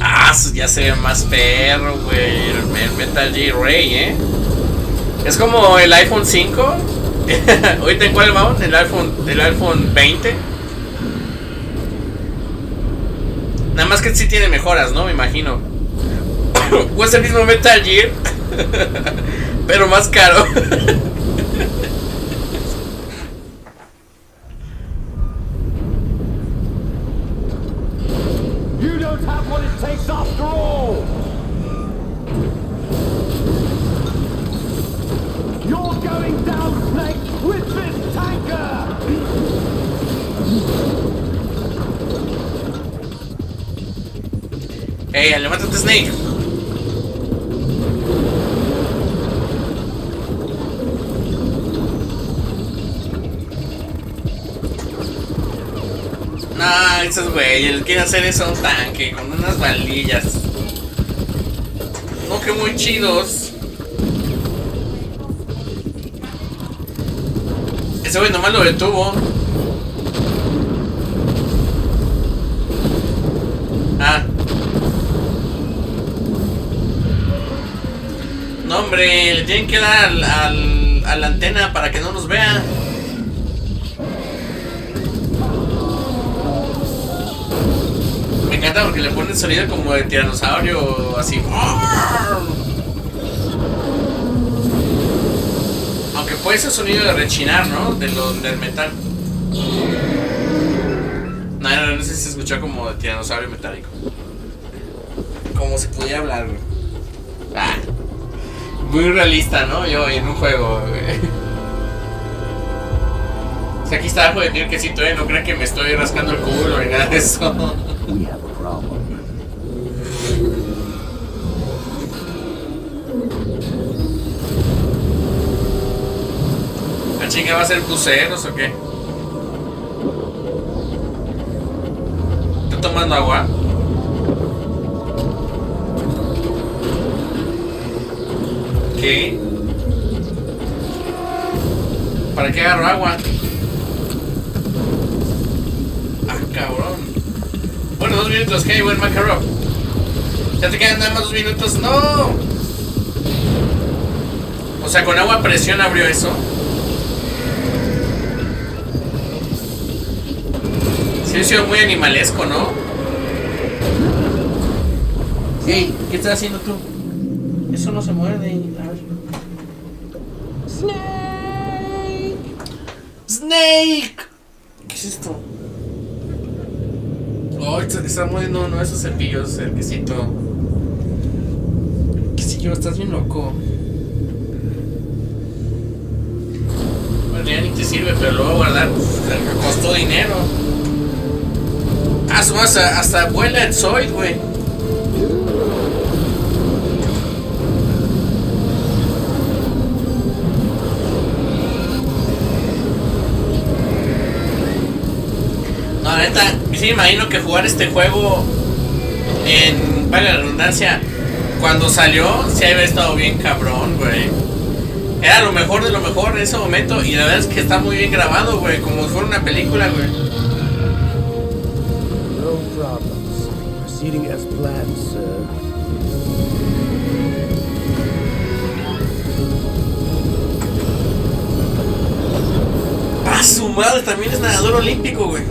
Ah, ya se ve más perro, güey. El Metal Gear Ray, Es como el iPhone 5. Ahorita en cuál vamos, el iPhone 20. Nada más que sí tiene mejoras, ¿no? Me imagino. O es el mismo Metal Gear, pero más caro. Levántate, Snake. No, esos güeyes quieren hacer eso a un tanque con unas balillas. No, que muy chidos. Ese güey nomás lo detuvo. Ah. No, hombre, le tienen que dar a la antena para que no nos vea. Me encanta porque le ponen sonido como de tiranosaurio, así. Aunque puede ser sonido de rechinar, ¿no? Del metal. No sé si se escuchó como de tiranosaurio metálico. Como si pudiera hablar, güey. Ah, muy realista, ¿no? Yo en un juego, güey. O sea, aquí está abajo de mí el quesito, no crean que me estoy rascando el culo ni nada de eso. We have a problem. ¿La chinga va a ser cruceros o qué? ¿Está tomando agua? ¿Qué? ¿Para qué agarro agua? Ah, cabrón. Bueno, 2 minutos, hey, buen Macarov. Ya te quedan nada más 2 minutos, no. O sea, con agua a presión abrió eso. Sí, ha sido muy animalesco, ¿no? Hey, ¿qué estás haciendo tú? Eso no se muerde. A ver. Snake. Snake. ¿Qué es esto? Oh, está mordiendo uno de esos cepillos, el quesito. Quesillo, estás bien loco. Bueno, ya ni te sirve, pero lo voy a guardar. Me costó dinero. Ah, hasta vuela el Zoid, güey. No, la neta, sí me imagino que jugar este juego en, vale la redundancia, cuando salió, sí había estado bien cabrón, güey. Era lo mejor de lo mejor en ese momento y la verdad es que está muy bien grabado, güey, como si fuera una película, güey. No problems. Proceeding as planned, sir. Ah, su madre, también es nadador olímpico, güey.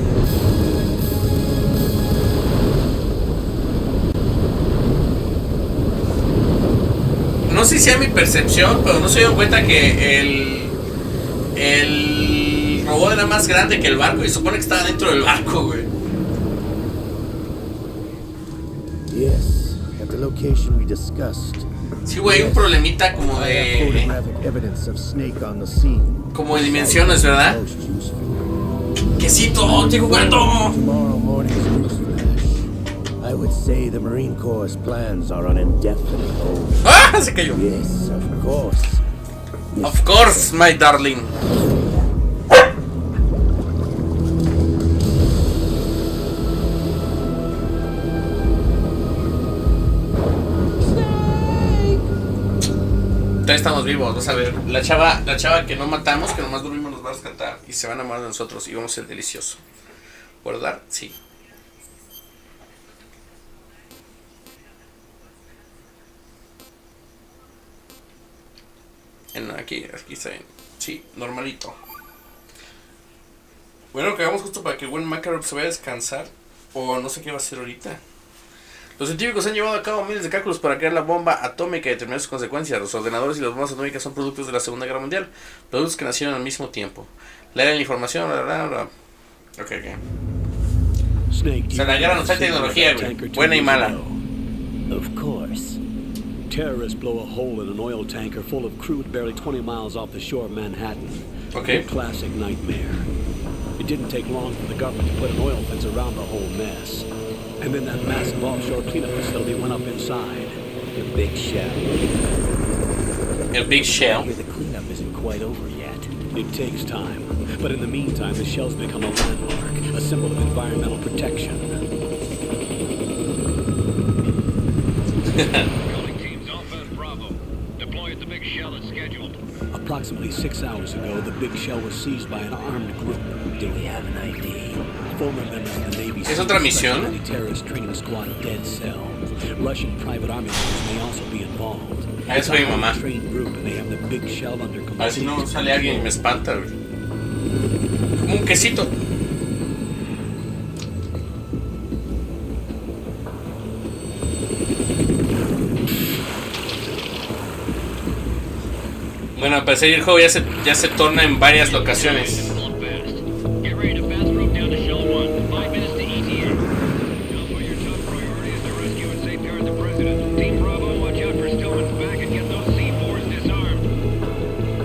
No sé si sea mi percepción, pero no se dieron cuenta que el robot era más grande que el barco y supone que estaba dentro del barco, güey. Yes, at the location we discussed. Sí, güey, un problemita como de... Photographic evidence of Snake on the scene. Como de dimensiones, ¿verdad? Most useful. ¡Quesito! ¡Estoy jugando! Tomorrow morning's newsflash. I would say the Marine Corps' plans are on indefinite hold. ¡Ah! Se cayó. Yes, of course. Of course, my darling. Todavía estamos vivos, vas a ver. La chava que no matamos, que nomás dormimos, nos va a rescatar y se van a amar de nosotros y vamos a ser delicioso. ¿Verdad? Sí. Aquí está bien. Sí, normalito. Bueno, que hagamos justo para que el buen Makarov se vaya a descansar. O no sé qué va a hacer ahorita. Los científicos han llevado a cabo miles de cálculos para crear la bomba atómica y determinar sus consecuencias. Los ordenadores y las bombas atómicas son productos de la Segunda Guerra Mundial. Productos que nacieron al mismo tiempo. La era de la información, bla, bla, bla. Ok. O sea, la guerra no trae tecnología, güey. Buena y mala. Of course. Terrorists blow a hole in an oil tanker full of crude barely 20 miles off the shore of Manhattan. Okay. A classic nightmare. It didn't take long for the government to put an oil fence around the whole mess. And then that massive offshore cleanup facility went up inside. The big shell. El Big Shell. The cleanup isn't quite over yet. It takes time. But in the meantime, the shell's become a landmark, a symbol of environmental protection. Building teams Alpha and Bravo. Deploy at the Big Shell as scheduled. Approximately 6 hours ago, the Big Shell was seized by an armed group. Do we have an ID? Former members of the Navy's ¿Es otra misión? anti-terrorist training squad Dead Cell. Russian private army members may also be involved. Eso mi mamá. Trained group, and they have the Big Shell under A ver si complete no sale alguien y me espanta, güey. Como un quesito. Bueno, al parecer el juego ya se torna en varias locaciones. Get ready to fast rope down to Shell 1. 5 minutes to ETA. Alpha, your top priority is to rescue and safeguard the president. Team Bravo, watch out for Stillman's back and get those C4s disarmed.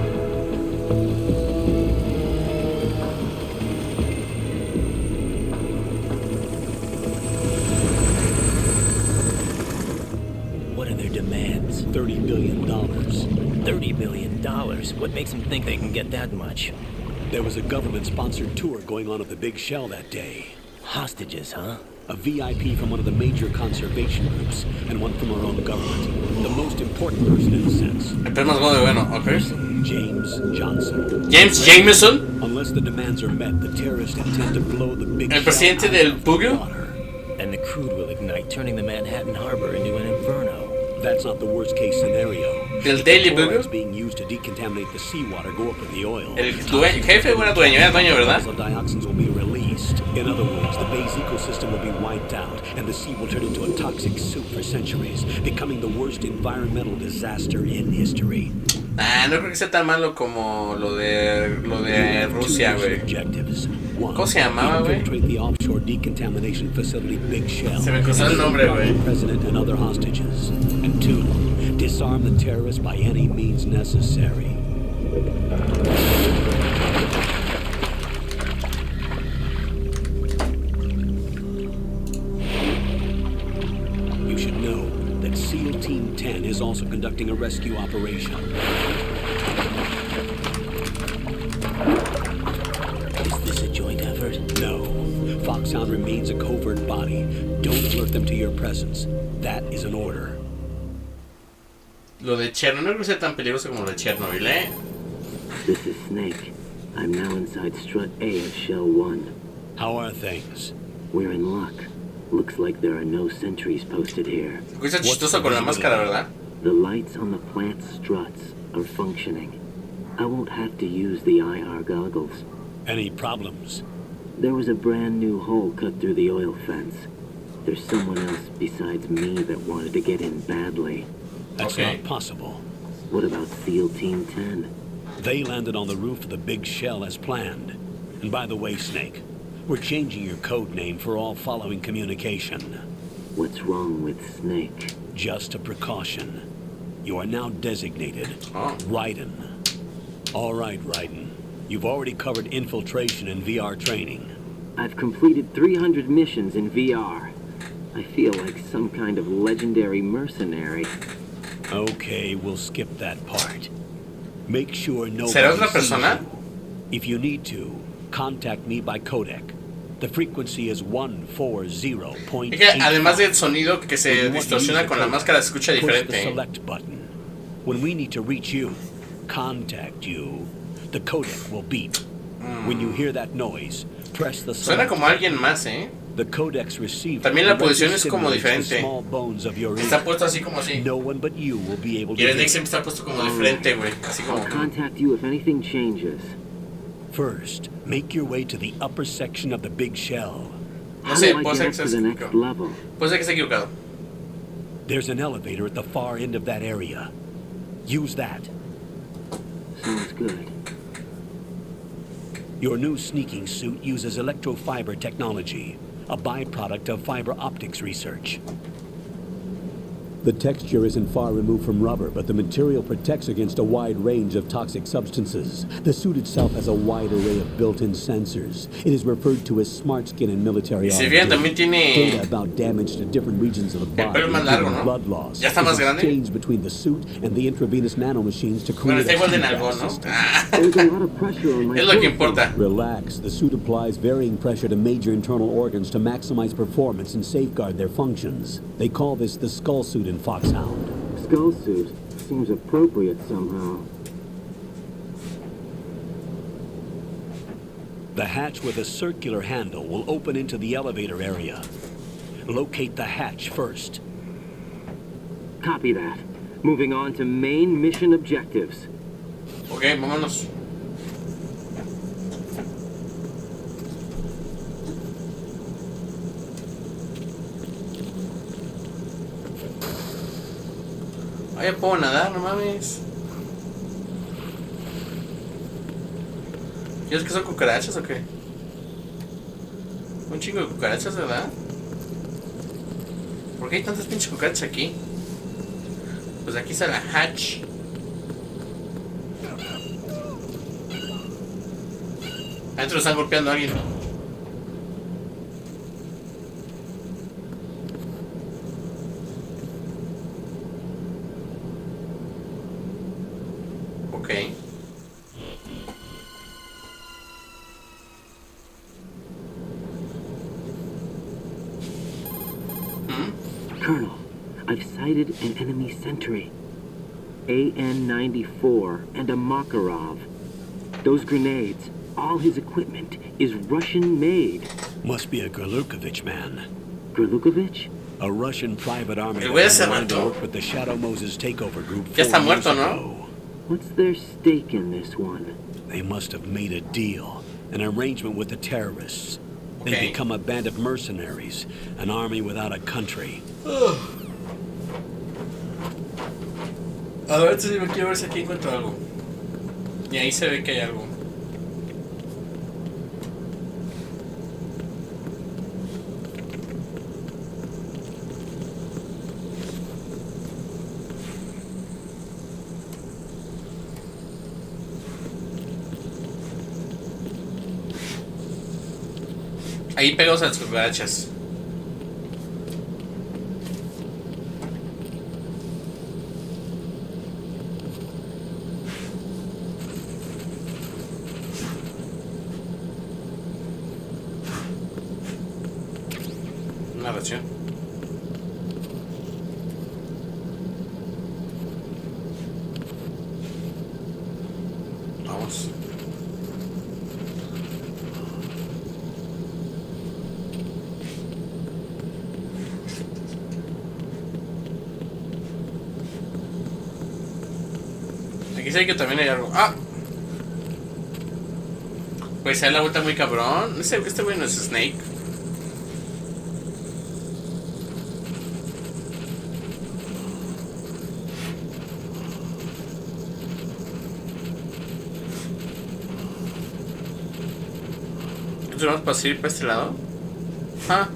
What are their demands? $30 billion. $30 billion? What makes them think they can get that much? There was a government-sponsored tour going on at the Big Shell that day. Hostages, huh? A VIP from one of the major conservation groups, and one from our own government. The most important person in a sense. El pez más gordo, bueno, ok. James Johnson. James Jameson, Unless the demands are met, the terrorists intend to blow the Big el Shell presidente out del of the Bugio. water. And the crude will ignite, turning the Manhattan Harbor into an inferno. That's not the worst-case scenario. Del Daily Chlorides Bugio. being used to decontaminate the seawater go up with the oil. El jefe era dueño, era dueño, ¿verdad? Levels of dioxins will be released. In other words, the bay's ecosystem will be wiped out, and the sea will turn into a toxic soup for centuries, becoming the worst environmental disaster in history. Ah, no creo que sea tan malo como lo de Rusia, güey. ¿Cómo se llamaba, güey? The offshore decontamination facility Big Shell. Se me cruzó el nombre, güey. President and other hostages. And 2, disarm the terrorists by any means necessary. You should know that SEAL Team 10 is also conducting a rescue operation. Is this a joint effort? No. Foxhound remains a covert body. Don't alert them to your presence. That is an order. Lo de Chernobyl no creo que sea tan peligroso como lo de Chernobyl, ¿eh? This is Snake. I'm now inside Strut A of Shell 1. How are things? We're in luck. Looks like there are no sentries posted here. Se escucha chistoso con la máscara, ¿verdad? The lights on the plant struts are functioning. I won't have to use the IR goggles. Any problems? There was a brand new hole cut through the oil fence. There's someone else besides me that wanted to get in badly. That's Okay. not possible. What about SEAL Team 10? They landed on the roof of the Big Shell as planned. And by the way, Snake, we're changing your code name for all following communication. What's wrong with Snake? Just a precaution. You are now designated Oh. Raiden. All right, Raiden. You've already covered infiltration and VR training. I've completed 300 missions in VR. I feel like some kind of legendary mercenary. Okay, we'll skip that part. Make sure nobody ¿Será otra sees persona? you. If you need to, contact me by codec. The frequency is 140.8. Es que además del sonido que se distorsiona con la máscara, se escucha Push the diferente, ¿eh? select button. When we need to reach you, contact you, the codec will beep. When you hear that noise, press the Suena select como alguien más, ¿eh? The codec's receiver. También la posición es como stimulates the diferente. small bones of your Está ear. puesto así como así. No one but you will be able Y to el hear. Nick siempre está puesto como de frente, güey. Así como. I'll contact you if anything changes. First, make your way to the upper section of the Big Shell. No How sé, do I puede ser get que up to esté the next equivocado. level? Puede ser que esté equivocado. There's an elevator at the far end of that area. Use that. Sounds good. Your new sneaking suit uses electrofiber technology, a byproduct of fiber optics research. The texture isn't far removed from rubber, but the material protects against a wide range of toxic substances. The suit itself has a wide array of built-in sensors. It is referred to as smart skin in military data about damage to different regions of the body, including blood loss. Is exchanged between the suit and the intravenous nanomachines to create a feedback system. There's a lot of pressure on my torso. Relax. The suit applies varying pressure to major internal organs to maximize performance and safeguard their functions. They call this the skull suit in Foxhound. Skull suit seems appropriate somehow. The hatch with a circular handle will open into the elevator area. Locate the hatch first. Copy that. Moving on to main mission objectives. Okay, vámonos. Oye, puedo nadar, no mames. ¿Quieres que son cucarachas o qué? Un chingo de cucarachas, ¿verdad? ¿Por qué hay tantas pinches cucarachas aquí? Pues aquí está la hatch. Adentro están golpeando a alguien. Ok. Colonel, I've sighted an enemy sentry. AN-94 and a Makarov. Those grenades, all his equipment, is Russian-made. Must be a Gerlukovich man. Gerlukovich? A Russian private army El güey that se wanted to mató. work with the Shadow Moses takeover group Ya está 4 years muerto, ¿no? ago. What's their stake in this one? They must have made a deal, an arrangement with the terrorists. They Okay. become a band of mercenaries, an army without a country. A ver, entonces quiero ver si aquí encuentro algo. Y ahí se ve que hay algo. Ahí pegados a las cucarachas. Una ración. Vamos. Aquí sé que también hay algo. ¡Ah! Pues se da la vuelta muy cabrón. Este güey no es Snake. ¿Entonces vamos para seguir para este lado? Ah.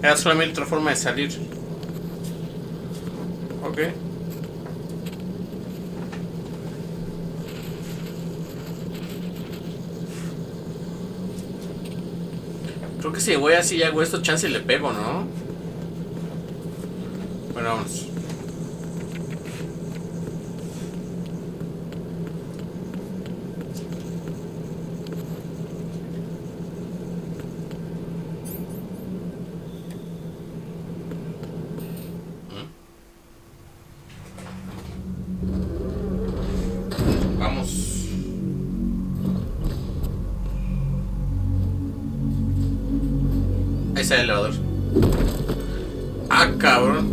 Era solamente otra forma de salir. Ok. Creo que si voy así y hago esto, chance y le pego, ¿no? Bueno, vamos. Vamos. Ahí está el elevador. Ah, cabrón.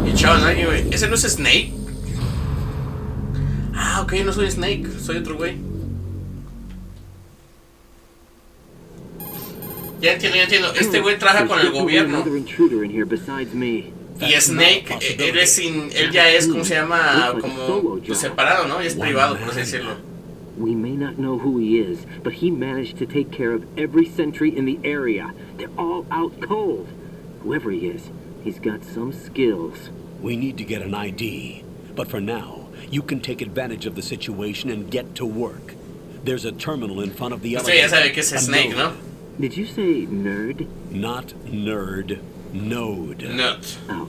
Y echaban a alguien, güey. ¿Ese no es Snake? Ah, ok, no soy Snake. Soy otro güey. Ya entiendo. Este güey trabaja con el gobierno. Y Snake, él ya es, ¿cómo se llama? Como pues, separado, ¿no? Y es privado, por así decirlo. We may not know who he is, but he managed to take care of every sentry in the area. They're all out cold. Whoever he is, He's got some skills. We need to get an ID. But for now, you can take advantage of the situation and get to work. There's a terminal in front of the Esto ya elevator. sabe que es Snake, ¿no? Did you say nerd? Not nerd. Node. Nerd. Oh.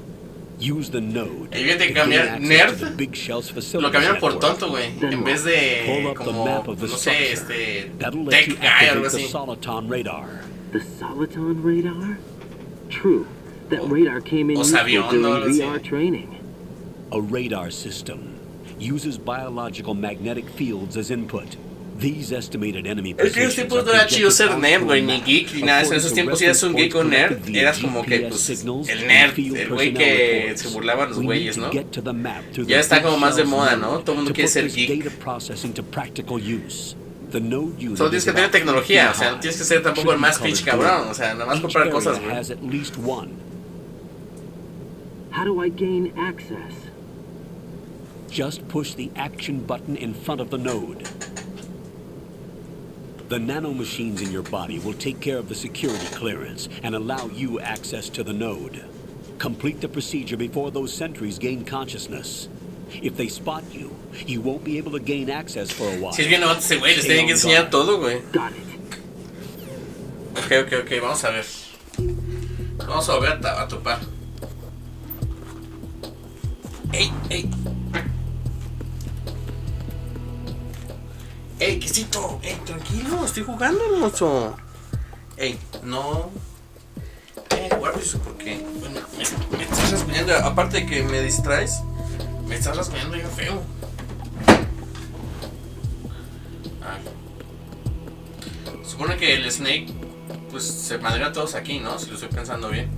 Use the node. Y fíjate que to gain cambiar access nerd, to the Big Shell's lo facilities cambiaron por network. tonto, güey. En vez de Pull up the como, map of the no sé, structure. That'll let you tech guy o algo activate the así. Soliton radar. The Soliton radar? True. That radar came in O useful Savion, during no, VR sí. training. A radar system uses biological magnetic fields as input. These estimated enemy Es que en esos positions tiempos no are era chido ser projected nerd, out güey, from ni map. geek, ni nada. En esos tiempos si eras un geek o un nerd, eras como que, pues, el nerd, el güey que se burlaba a los güeyes, ¿no? Ya está como más de moda, ¿no? Todo el mundo quiere ser geek. Solo tienes que tener tecnología, o sea, no tienes que ser tampoco el más pinche cabrón, o sea, nada más comprar cosas, güey. How do I gain access? Just push the action button in front of the node. The nanomachines in your body will take care of the security clearance and allow you access to the node. Complete the procedure before those sentries gain consciousness. If they spot you, you won't be able to gain access for a while. Si es bien novato ese güey, les tienen que enseñar todo, güey. Got it. Ok, vamos a ver. Vamos a volver a topar. ¡Ey! ¡Ey, quesito! ¡Ey, tranquilo! Estoy jugando, hermoso. ¡Ey, no! Guarda eso porque me estás rasguñando. Aparte de que me distraes, me estás rasguñando bien feo. Supone que el Snake pues se madrea a todos aquí, ¿no? Si lo estoy pensando bien.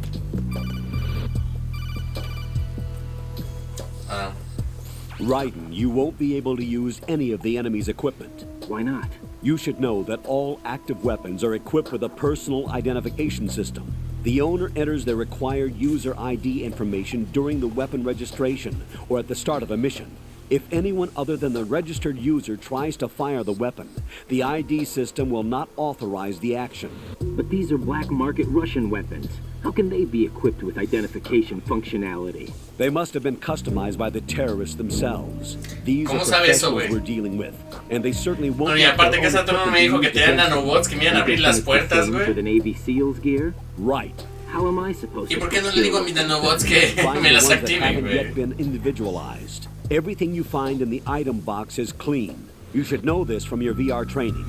Raiden, you won't be able to use any of the enemy's equipment. Why not? You should know that all active weapons are equipped with a personal identification system. The owner enters their required user ID information during the weapon registration or at the start of a mission. If anyone other than the registered user tries to fire the weapon, the ID system will not authorize the action. But these are black market Russian weapons. How can they be equipped with identification functionality? They must have been customized by the terrorists themselves. These are ¿Cómo sabe eso, professionals güey? we're dealing with, and they certainly won't. Bueno, y aparte que Saturno me dijo que tenían nanobots que me iban a abrir las puertas, For the güey. Navy SEALs gear? Right. How am I supposed ¿Y to por qué no le digo a mis nanobots que Find me the las ones that activen, haven't yet güey? been individualized. Everything you find in the item box is clean. You should know this from your VR training.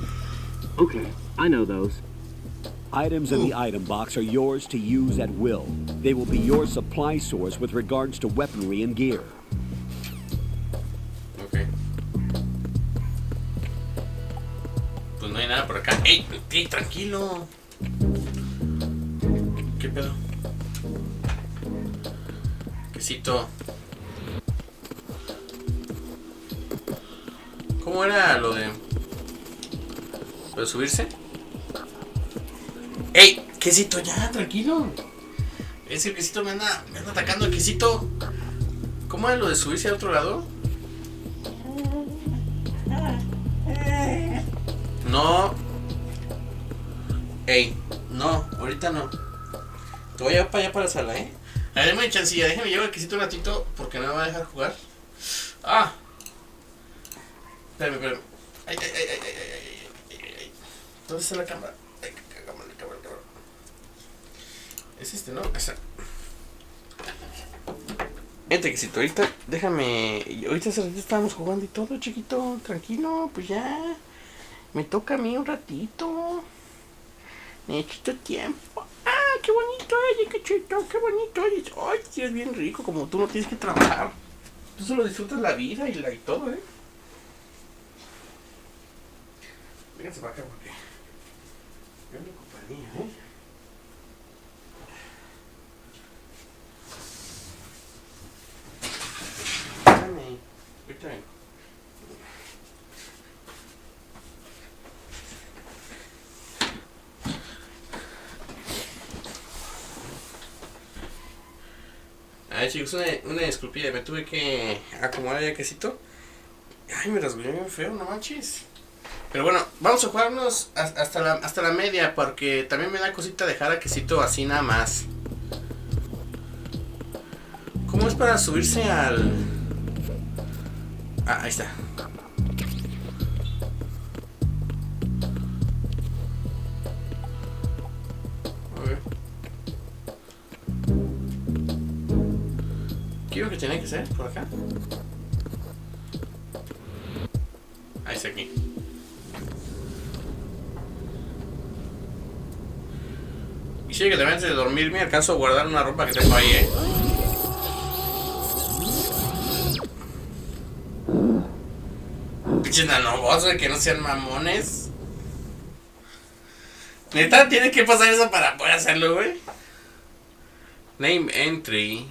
Okay, I know those. Items in the item box are yours to use at will. They will be your supply source with regards to weaponry and gear. Ok. Pues no hay nada por acá. ¡Ey! ¡Ey, tranquilo! ¿Qué pedo? Quesito. ¿Cómo era lo de subirse? ¡Ey! Quesito, ya, tranquilo. Ese quesito me anda atacando el quesito. ¿Cómo era lo de subirse al otro lado? No. Ey, no, ahorita no. Te voy a llevar para allá para la sala, A ver, déjame chancilla, déjame llevar el quesito un ratito porque no me va a dejar jugar. ¡Ah! Espérame. Ay. ¿Dónde está la cámara? Ay, cámara. Es este, ¿no? Esa. Vente, quesito, ahorita, déjame. Ahorita hace ratito estábamos jugando y todo, chiquito. Tranquilo, pues ya. Me toca a mí un ratito. Necesito tiempo. ¡Ah, qué bonito! ¡Ay, qué chito! ¡Qué bonito! ¡Ay, sí, es bien rico! Como tú no tienes que trabajar. Tú solo disfrutas la vida y todo, Vénganse para acá porque yo mi compañía, Espérame, ahorita vengo. A ver, chicos, una disculpilla, me tuve que acomodar el quesito. Ay, me rasguñó bien feo, no manches. Pero bueno, vamos a jugarnos hasta la media porque también me da cosita dejar a quesito así nada más. para subirse al... Ah, ahí está. ¿Qué iba que tenía que ser? ¿Por acá? Ahí está, aquí. Y sí, que te antes de dormir me alcanzo a guardar una ropa que tengo ahí, Pinches nanobots, que no sean mamones. Neta, tiene que pasar eso para poder hacerlo, güey. Name entry.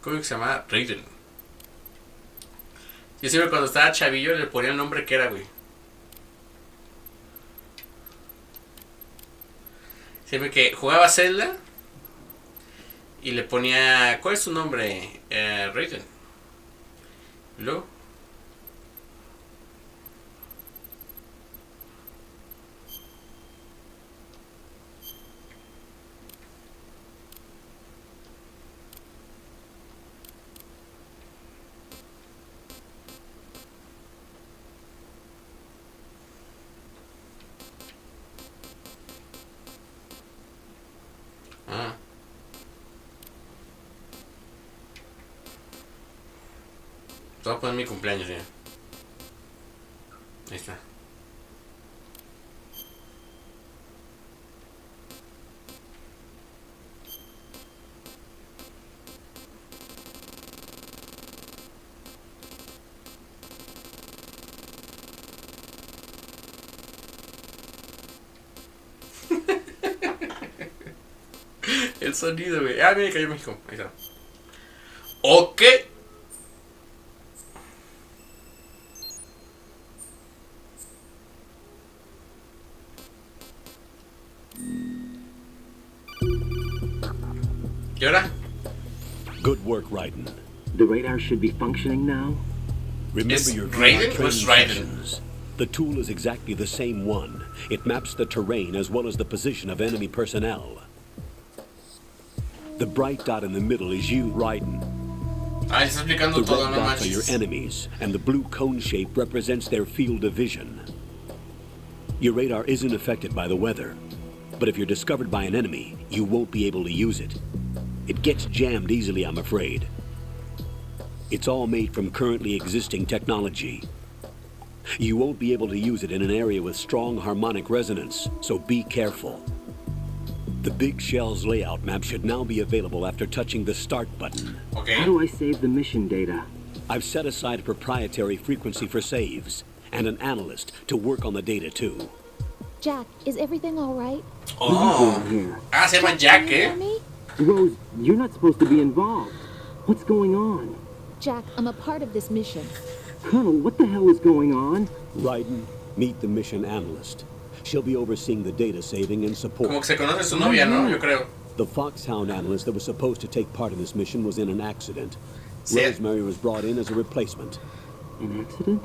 ¿Cómo que se llama? Raiden. Yo siempre cuando estaba chavillo le ponía el nombre que era, güey. Siempre que jugaba Zelda y le ponía... ¿Cuál es su nombre? Raiden. ¿Y luego? Ah. Te voy a poner mi cumpleaños ya. Ahí está. El sonido, güey. Ah, mira, cayó México. Ahí está. Ok. ¿Y ahora? Good work, Raiden. The radar should be functioning now? Remember your Raiden? training What's Raiden? sessions. The tool is exactly the same one. It maps the terrain as well as the position of enemy personnel. The bright dot in the middle is you, Raiden. Ah, está explicando The todo, red no dots are your manches. enemies, and the blue cone shape represents their field of vision. Your radar isn't affected by the weather, but if you're discovered by an enemy, you won't be able to use it. It gets jammed easily, I'm afraid. It's all made from currently existing technology. You won't be able to use it in an area with strong harmonic resonance, so be careful. The Big Shell's layout map should now be available after touching the Start button. Okay. How do I save the mission data? I've set aside a proprietary frequency for saves, and an analyst to work on the data too. Jack, is everything all right? What are you Oh. doing here? Ah, se llama Jack, Can you hear eh? me? Rose, you're not supposed to be involved. What's going on? Jack, I'm a part of this mission. Colonel, what the hell is going on? Raiden, meet the mission analyst. She'll be overseeing the data saving and support. Como que se conoce su novia, ¿no? Yo creo. The Foxhound analyst that was supposed to take part in this mission was in an accident. Sí. Rosemary was brought in as a replacement. An accident?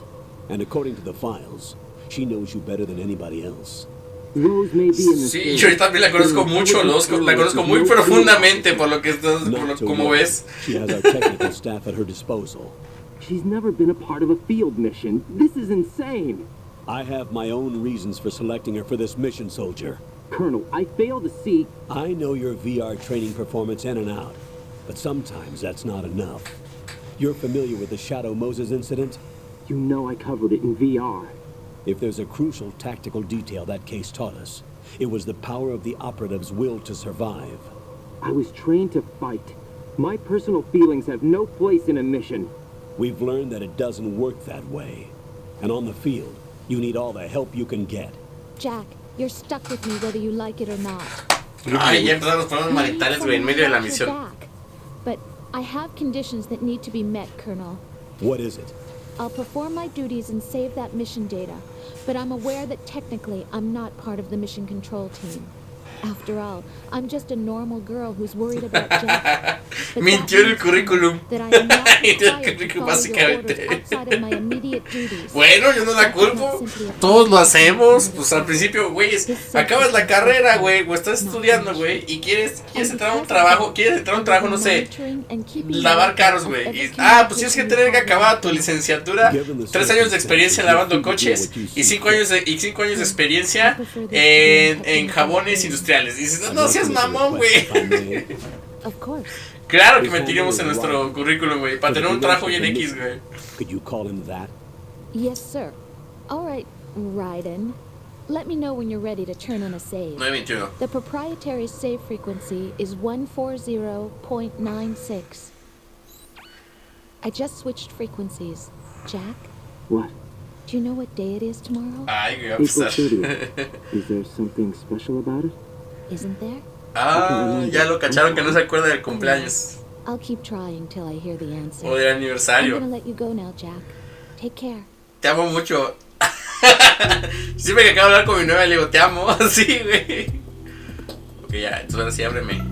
And according to the files, she knows you better than anybody else. Rose may be in the Sí, yo también la conozco mucho, la conozco muy profundamente por lo que estás, por lo, Not to como worry. ves. She has our technical staff at her disposal. She's never been a part of a field mission. This is insane. I have my own reasons for selecting her for this mission, soldier. Colonel, I fail to see... I know your VR training performance in and out, but sometimes that's not enough. You're familiar with the Shadow Moses incident? You know I covered it in VR. If there's a crucial tactical detail that case taught us, it was the power of the operative's will to survive. I was trained to fight. My personal feelings have no place in a mission. We've learned that it doesn't work that way. And on the field, you need all the help you can get. Jack, you're stuck with me whether you like it or not. Ay, ya empezaron los problemas maritales, güey, en medio de la misión. Back. But I have conditions that need to be met, Colonel. What is it? I'll perform my duties and save that mission data, but I'm aware that technically I'm not part of the mission control team. After all, I'm just a normal girl who's worried about Jack. Mintió en el currículum. That I am not Mintió en el required to currículum, follow your orders básicamente. outside of my immediate duties. Bueno, yo no la culpo. Todos lo hacemos. Pues al principio, güey, acabas la carrera, güey, o estás estudiando, güey, y quieres entrar a un trabajo, no sé, lavar carros, güey. Pues tienes que tener que acabar tu licenciatura, 3 años de experiencia lavando coches y 5 años de experiencia en jabones industriales. Y dices, no seas mamón, güey. Claro que meteríamos en nuestro currículum, güey, para tener un trabajo bien X, güey. Could you call him that? Yes, sir. All right, Raiden. Let me know when you're ready to turn in a save. 921. The proprietary save frequency is 140.96. I just switched frequencies. Jack? What? Do you know what day it is tomorrow? Ay, güey, April 30th. Is there something special about it? Isn't there? Ya lo cacharon que no se acuerda del cumpleaños. I'll keep trying till I hear the answer. O del I'm aniversario. gonna let you go now, Jack. Take care. Te amo mucho. Siempre que acabo de hablar con mi novia le digo, te amo. Así, güey. Ok, ya, entonces ahora sí ábreme.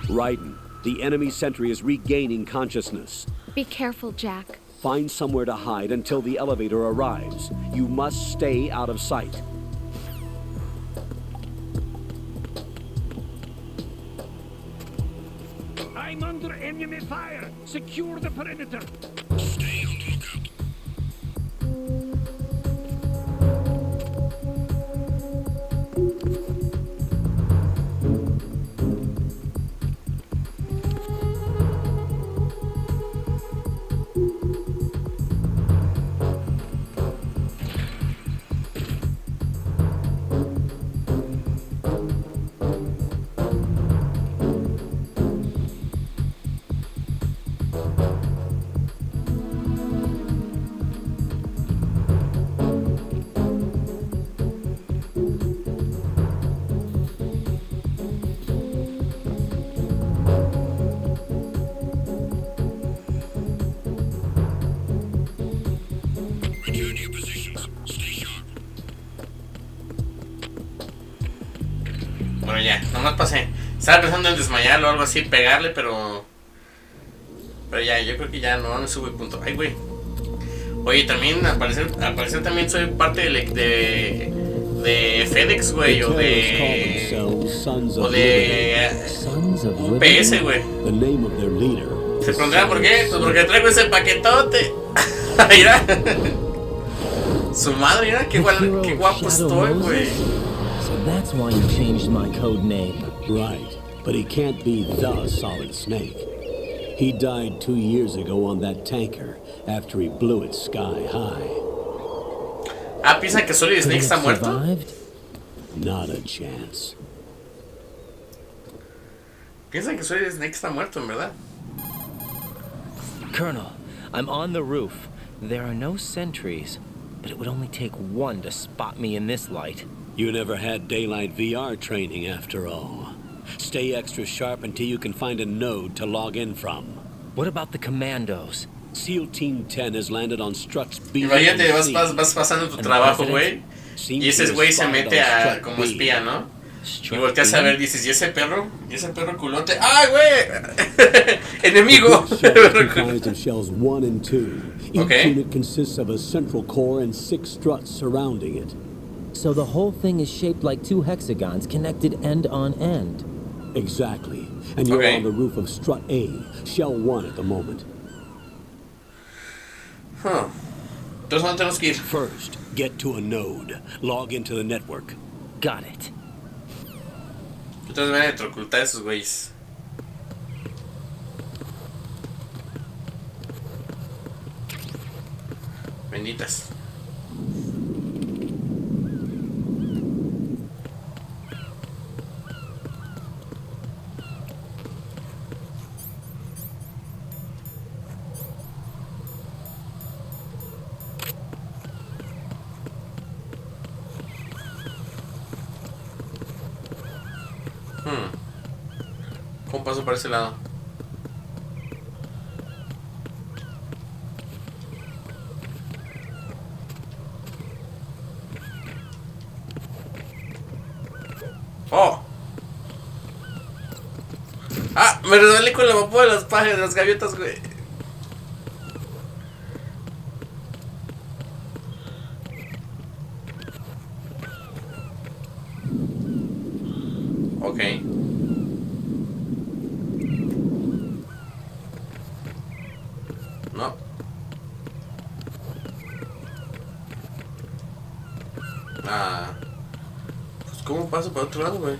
Raiden, the enemy sentry is regaining consciousness. Be careful, Jack. Find somewhere to hide until the elevator arrives. You must stay out of sight. I'm under enemy fire. Secure the perimeter. Stay on the lookout. Return to your positions. Stay sharp. Bueno, ya, nomás pasé. Estaba pensando en desmayarlo o algo así, pegarle, pero ya, yo creo que ya no me subo y punto. Ay, güey. Oye, también al parecer también soy parte de FedEx, güey, o de UPS, güey. ¿Se preguntarán por qué? Pues porque traigo ese paquetote. Mira. Su madre, mira, qué guapo estoy, güey. So that's why you changed my code name. Right, but he can't be the Solid Snake. He died 2 years ago on that tanker after he blew it sky high. ¿Piensan que Solid Snake está muerto? Not a chance. Piensan que Solid Snake está muerto, en verdad. Colonel, I'm on the roof. There are no sentries, but it would only take one to spot me in this light. You never had daylight VR training after all. Stay extra sharp until you can find a node to log in from. What about the commandos? SEAL Team 10 has landed on Struts B. Imagínate, vas pasando tu trabajo, güey, y ese güey se mete como espía, ¿no? Y volteas a ver, dices, ¿y ese perro? ¿Y ese perro culote? ¡Ay, güey! ¡Enemigo! Comprised of shells 1 and 2. Each Okay. unit consists of a central core and 6 struts surrounding it. So the whole thing is shaped like 2 hexagons connected end on end. Exactly. And you're Okay. on the roof of Strut A, Shell 1 at the moment. Huh. Entonces, ¿dónde tenemos que ir? First, get to a node. Log into the network. Got it. Entonces van a electrocutar a esos güeyes. Benditas. ¿Cómo paso para ese lado? Me resbalé con la popó de los pájaros, de las gaviotas, güey. Ok. No. Ah. Pues ¿cómo paso para otro lado, güey?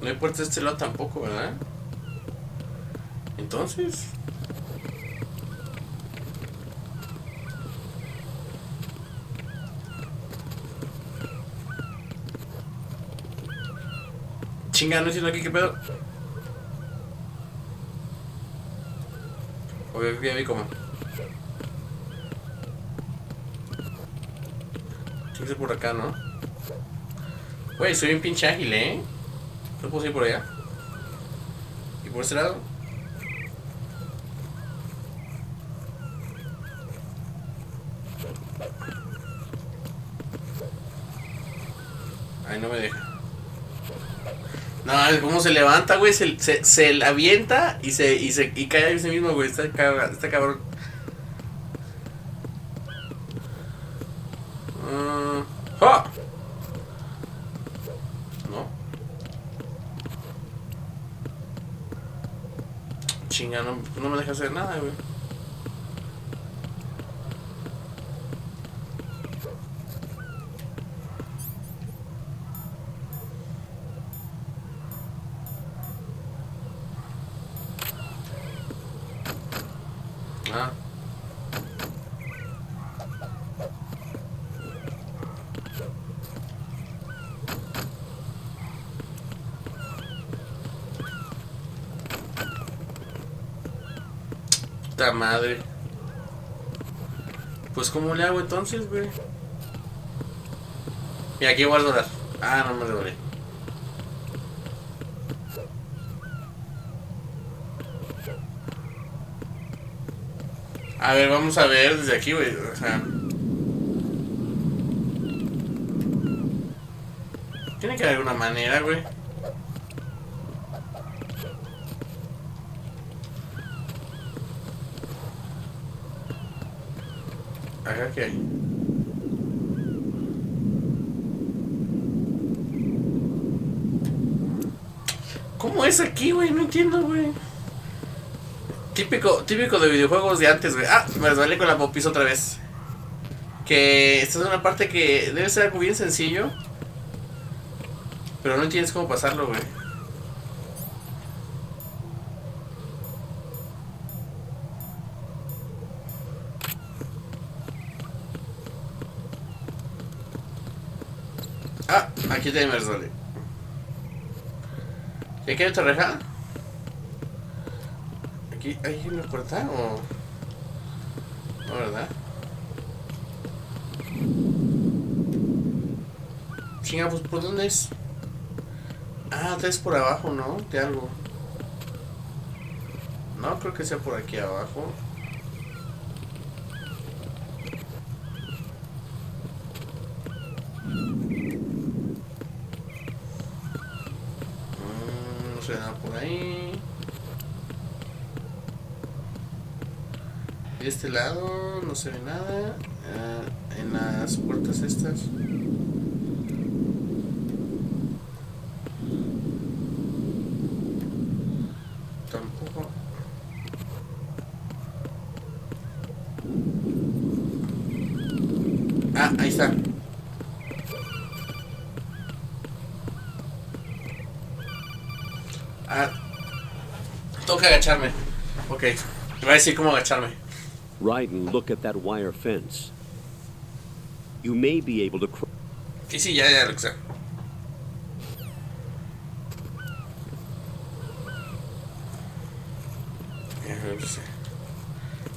No hay puerta de este lado tampoco, ¿verdad? Entonces... Chinga, no entiendo aquí qué pedo. Ok, ya vi cómo. Tiene que ser por acá, ¿no? Güey, soy un pinche ágil, ¿eh? No puedo ir por allá. ¿Y por este lado? Ay, no me deja. No, cómo se levanta, güey. Se avienta y cae ahí ese mismo, güey. Está cabrón. ¡Oh! No. Chinga, no me deja hacer nada, güey. Ah. Puta madre. Pues ¿cómo le hago entonces, güey? Mira, aquí voy a dorar. Ah, no me devoré. A ver, vamos a ver desde aquí, güey. O sea... Tiene que haber alguna manera, güey. Acá qué hay. ¿Cómo es aquí, güey? No entiendo, güey. Típico de videojuegos de antes, güey. Ah, me resbalé con la popis otra vez. Que esta es una parte que debe ser algo bien sencillo. Pero no entiendes cómo pasarlo, güey. Ah, aquí también me resbalé. ¿Y aquí hay otra reja? ¿Aquí hay una puerta o...? No, ¿verdad? Chinga, pues ¿por dónde es? Ah, tal vez por abajo, ¿no? De algo. No, creo que sea por aquí abajo. No se ve nada por ahí. De este lado no se ve nada. En las puertas estas. Tampoco. Ah, ahí está. Ah, tengo que agacharme. Ok, me va a decir cómo agacharme. Raiden, look at that wire fence. You may be able to... Sí, ya lo que sea.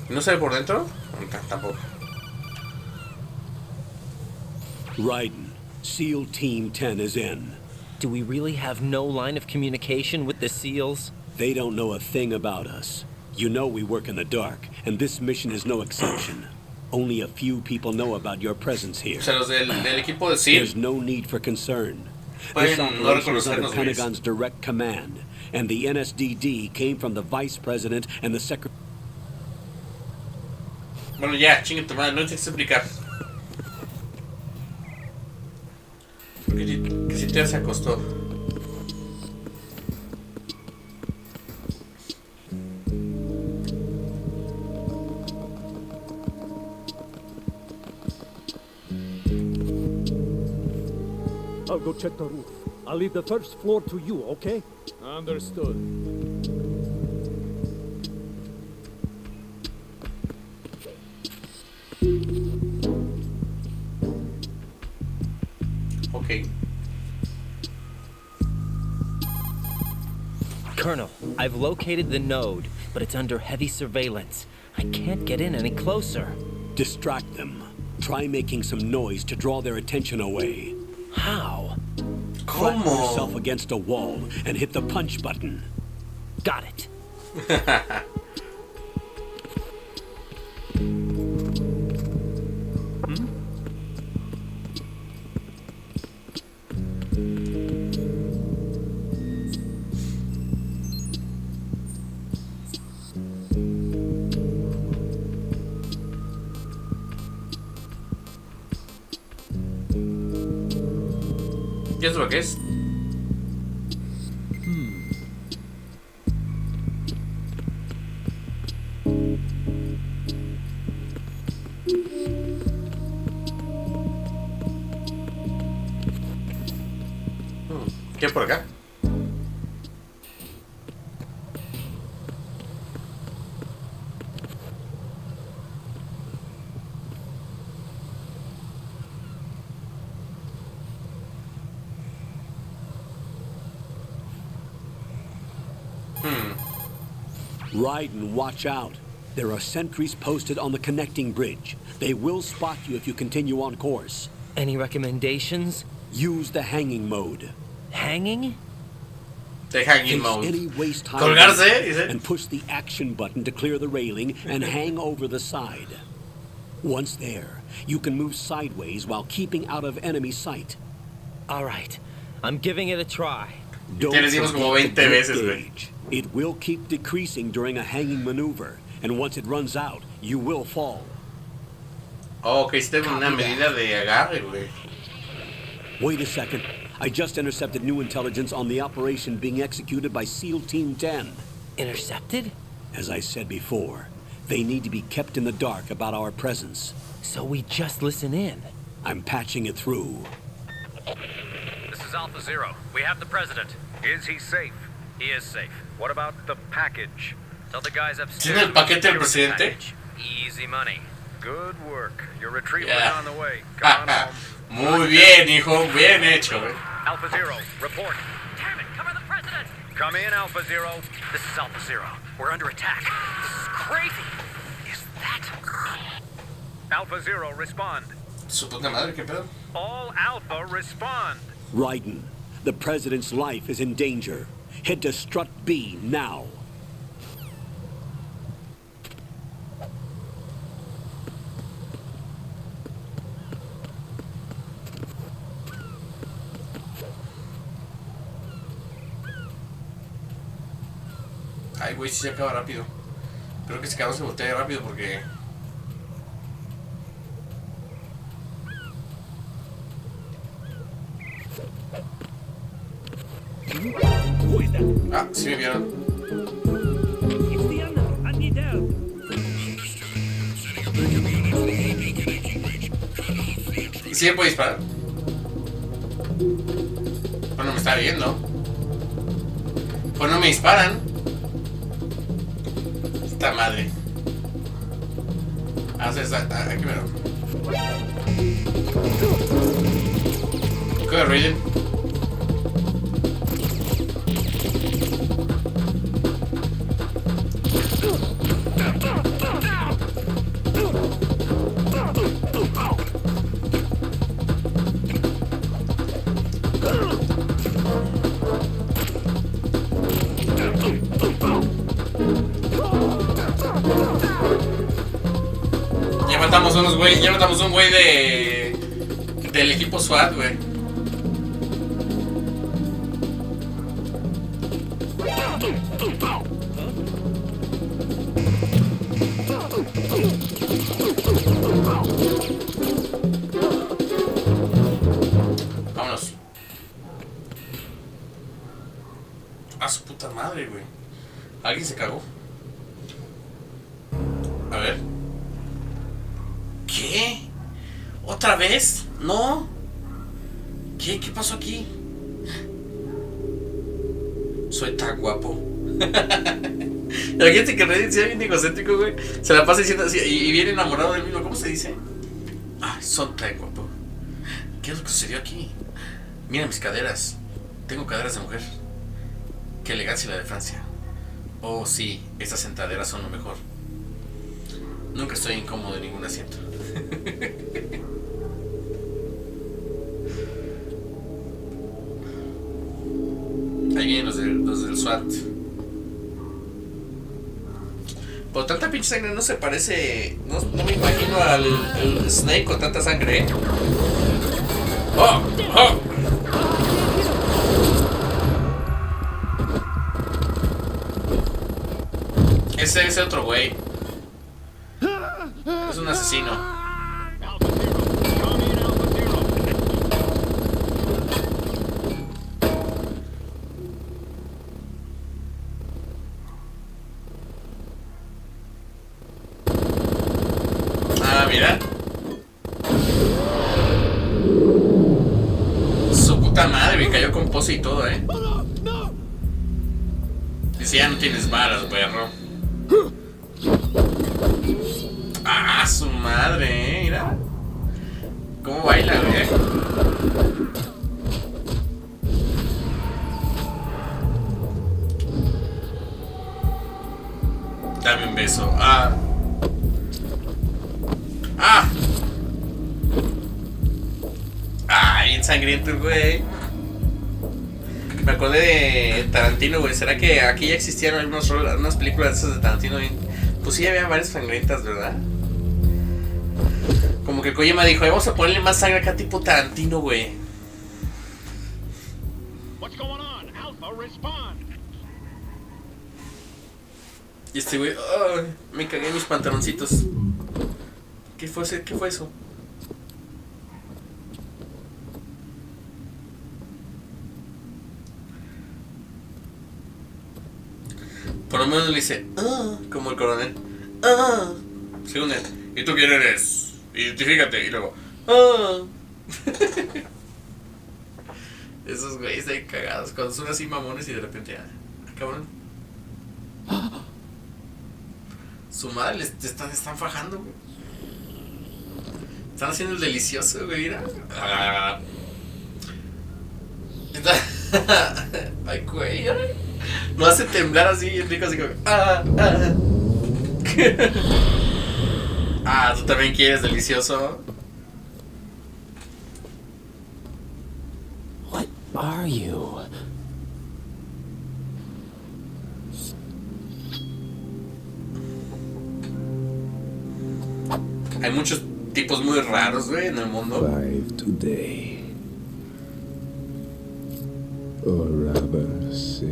¿No se ve por dentro? Tampoco. Raiden, SEAL Team 10 is in. Do we really have no line of communication with the SEALs? They don't know a thing about us. You know we work in the dark, and this mission is no exception. Only a few people know about your presence here. O sea, los del equipo de SEAL There's no need for concern. This pueden no operation is under reconocernos, güeyes. Pentagon's direct command, and the NSDD came from the Vice President and the Secretary. Bueno, ya, chingue tu madre, no tienes que explicar. Que si te se acostó. I'll go check the roof. I'll leave the first floor to you, okay? Understood. Ok. Colonel, I've located the node, but it's under heavy surveillance. I can't get in any closer. Distract them. Try making some noise to draw their attention away. How? Flatten yourself against a wall and hit the punch button. Got it. ¿Qué es lo que es? ¿Qué es por acá? Raiden, watch out. There are sentries posted on the connecting bridge. They will spot you if you continue on course. Any recommendations? Use the hanging mode. Hanging? The hanging Face mode. any waist high Colgarse, dice. and push the action button to clear the railing and hang over the side. Once there, you can move sideways while keeping out of enemy sight. All right. I'm giving it a try. Don't Te decimos como forget 20 the grip veces, güey. gauge. It will keep decreasing during a hanging maneuver, and once it runs out, you will fall. Oh, ok, si tengo una medida de agarre, güey. Wait a second. I just intercepted new intelligence on the operation being executed by SEAL Team 10. Intercepted? As I said before, they need to be kept in the dark about our presence. So we just listen in. I'm patching it through. This is Alpha Zero. We have the president. Is he safe? He is safe. What about the package? Tell the guys upstairs. ¿Tiene el paquete del to secure the presidente? package. Easy money. Good work. Your retrieval Yeah. is on the way. Come on home. Muy bien, hijo. Bien hecho, güey. Alpha Zero, report. Damn it, cover the president! Come in, Alpha Zero. This is Alpha Zero. We're under attack. This is crazy. Is that... Alpha Zero, respond. Su puta madre, ¿qué pedo? All Alpha, respond. Raiden, the president's life is in danger. Head to Strut B now. Ay, güey, si se acaba rápido. Creo que ese cabrón se voltea rápido porque... Ah, sí me vieron. ¿Y si me puede disparar? Pues no me está viendo. Pues no me disparan. Esta madre. Ah, aquí me lo. Go, Raiden. Ya matamos unos güey, ya matamos un güey del equipo SWAT, güey. Vámonos. A su puta madre, güey. Alguien se cagó. A ver. ¿Qué? ¿Otra vez? No. ¿Qué? ¿Qué pasó aquí? Soy tan guapo. Imagínate que Reddit sea bien egocéntrico, güey. Se la pasa diciendo así y viene enamorado del mismo. ¿Cómo se dice? Ah, son tan guapo. ¿Qué es lo que sucedió aquí? Mira mis caderas. Tengo caderas de mujer. Qué elegancia la de Francia. Oh, sí, estas sentaderas son lo mejor. Nunca estoy incómodo en ningún asiento. Ahí vienen los del SWAT. Por tanta pinche sangre no se parece. No me imagino al Snake con tanta sangre, ¿eh? ¡Oh! ¡Oh! Ese otro güey. Es un asesino. Ah, mira. Su puta madre, me cayó con pose y todo, Dice, ya no tienes balas, perro. Ah, su madre, mira. ¿Cómo baila, güey? Dame un beso. Ah. Ah. Ay, sangriento, güey. Me acordé de Tarantino, güey. ¿Será que aquí ya existían algunas películas de esas de Tarantino? Pues sí, había varias sangrientas, ¿verdad? Como que Kojima dijo, vamos a ponerle más sangre acá tipo Tarantino, güey. Y este güey, oh, me cagué en mis pantaloncitos. ¿Qué fue eso? Por lo menos le dice, como el coronel. Según él. ¿Y tú quién eres? Identifícate. Y luego, Esos güeyes ahí cagados. Cuando son así mamones y de repente, cabrón. Su madre te están fajando, güey. Están haciendo el delicioso, güey, mira. Ay, güey. Lo hace temblar así, rico, así como. ¿Tú también quieres delicioso? What are you? Hay muchos tipos muy raros, güey, en el mundo. 5 today. Or rather 6.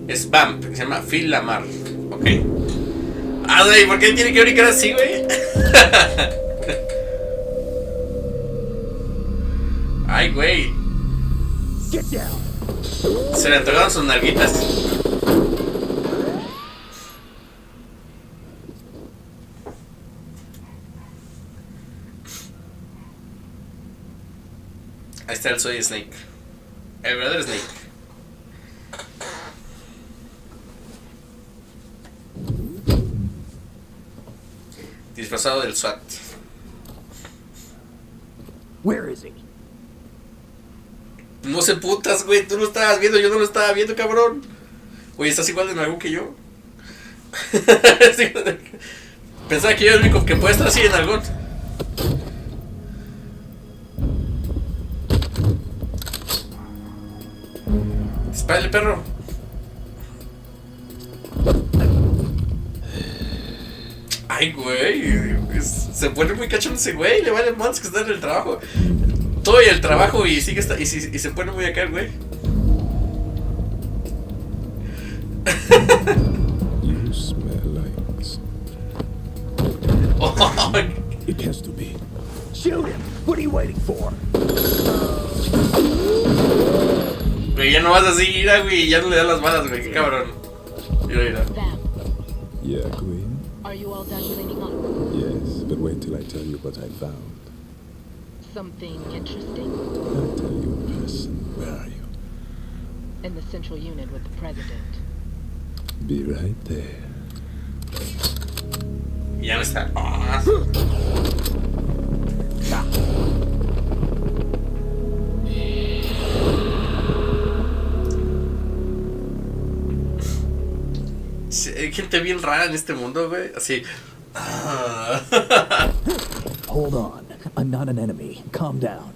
Es Vamp, se llama Phil Lamar. Ok. Güey, ¿por qué tiene que brincar así, güey? Ay, güey. Se le entregaron sus nalguitas. Ahí está el Soy Snake. El verdadero Snake. Disfrazado del SWAT. Where is he? No se putas, güey. Tú lo estabas viendo, yo no lo estaba viendo, cabrón. Güey, estás igual de nalgón que yo. Pensaba que yo era el único que puede estar así de nalgón. Dispárale, perro. Ay, güey. Se pone muy cachondo ese güey. Le vale más que está en el trabajo. Todo y el trabajo y sigue y se pone muy acá, güey. You smell like... Oh. It has to be. Shoot him! What are you waiting for? Güey, ya no vas así, mira, güey. Ya no le das las balas, güey. Qué cabrón. Mira. Yeah, Queen? Are you all done cleaning up? Yes, but wait till I tell you what I found. Something interesting? I'll tell you in person. Where are you? In the central unit with the president. Be right there. Ya no está. Sí, hay gente bien rara en este mundo, güey. Así. Hold on. I'm not an enemy. Calm down.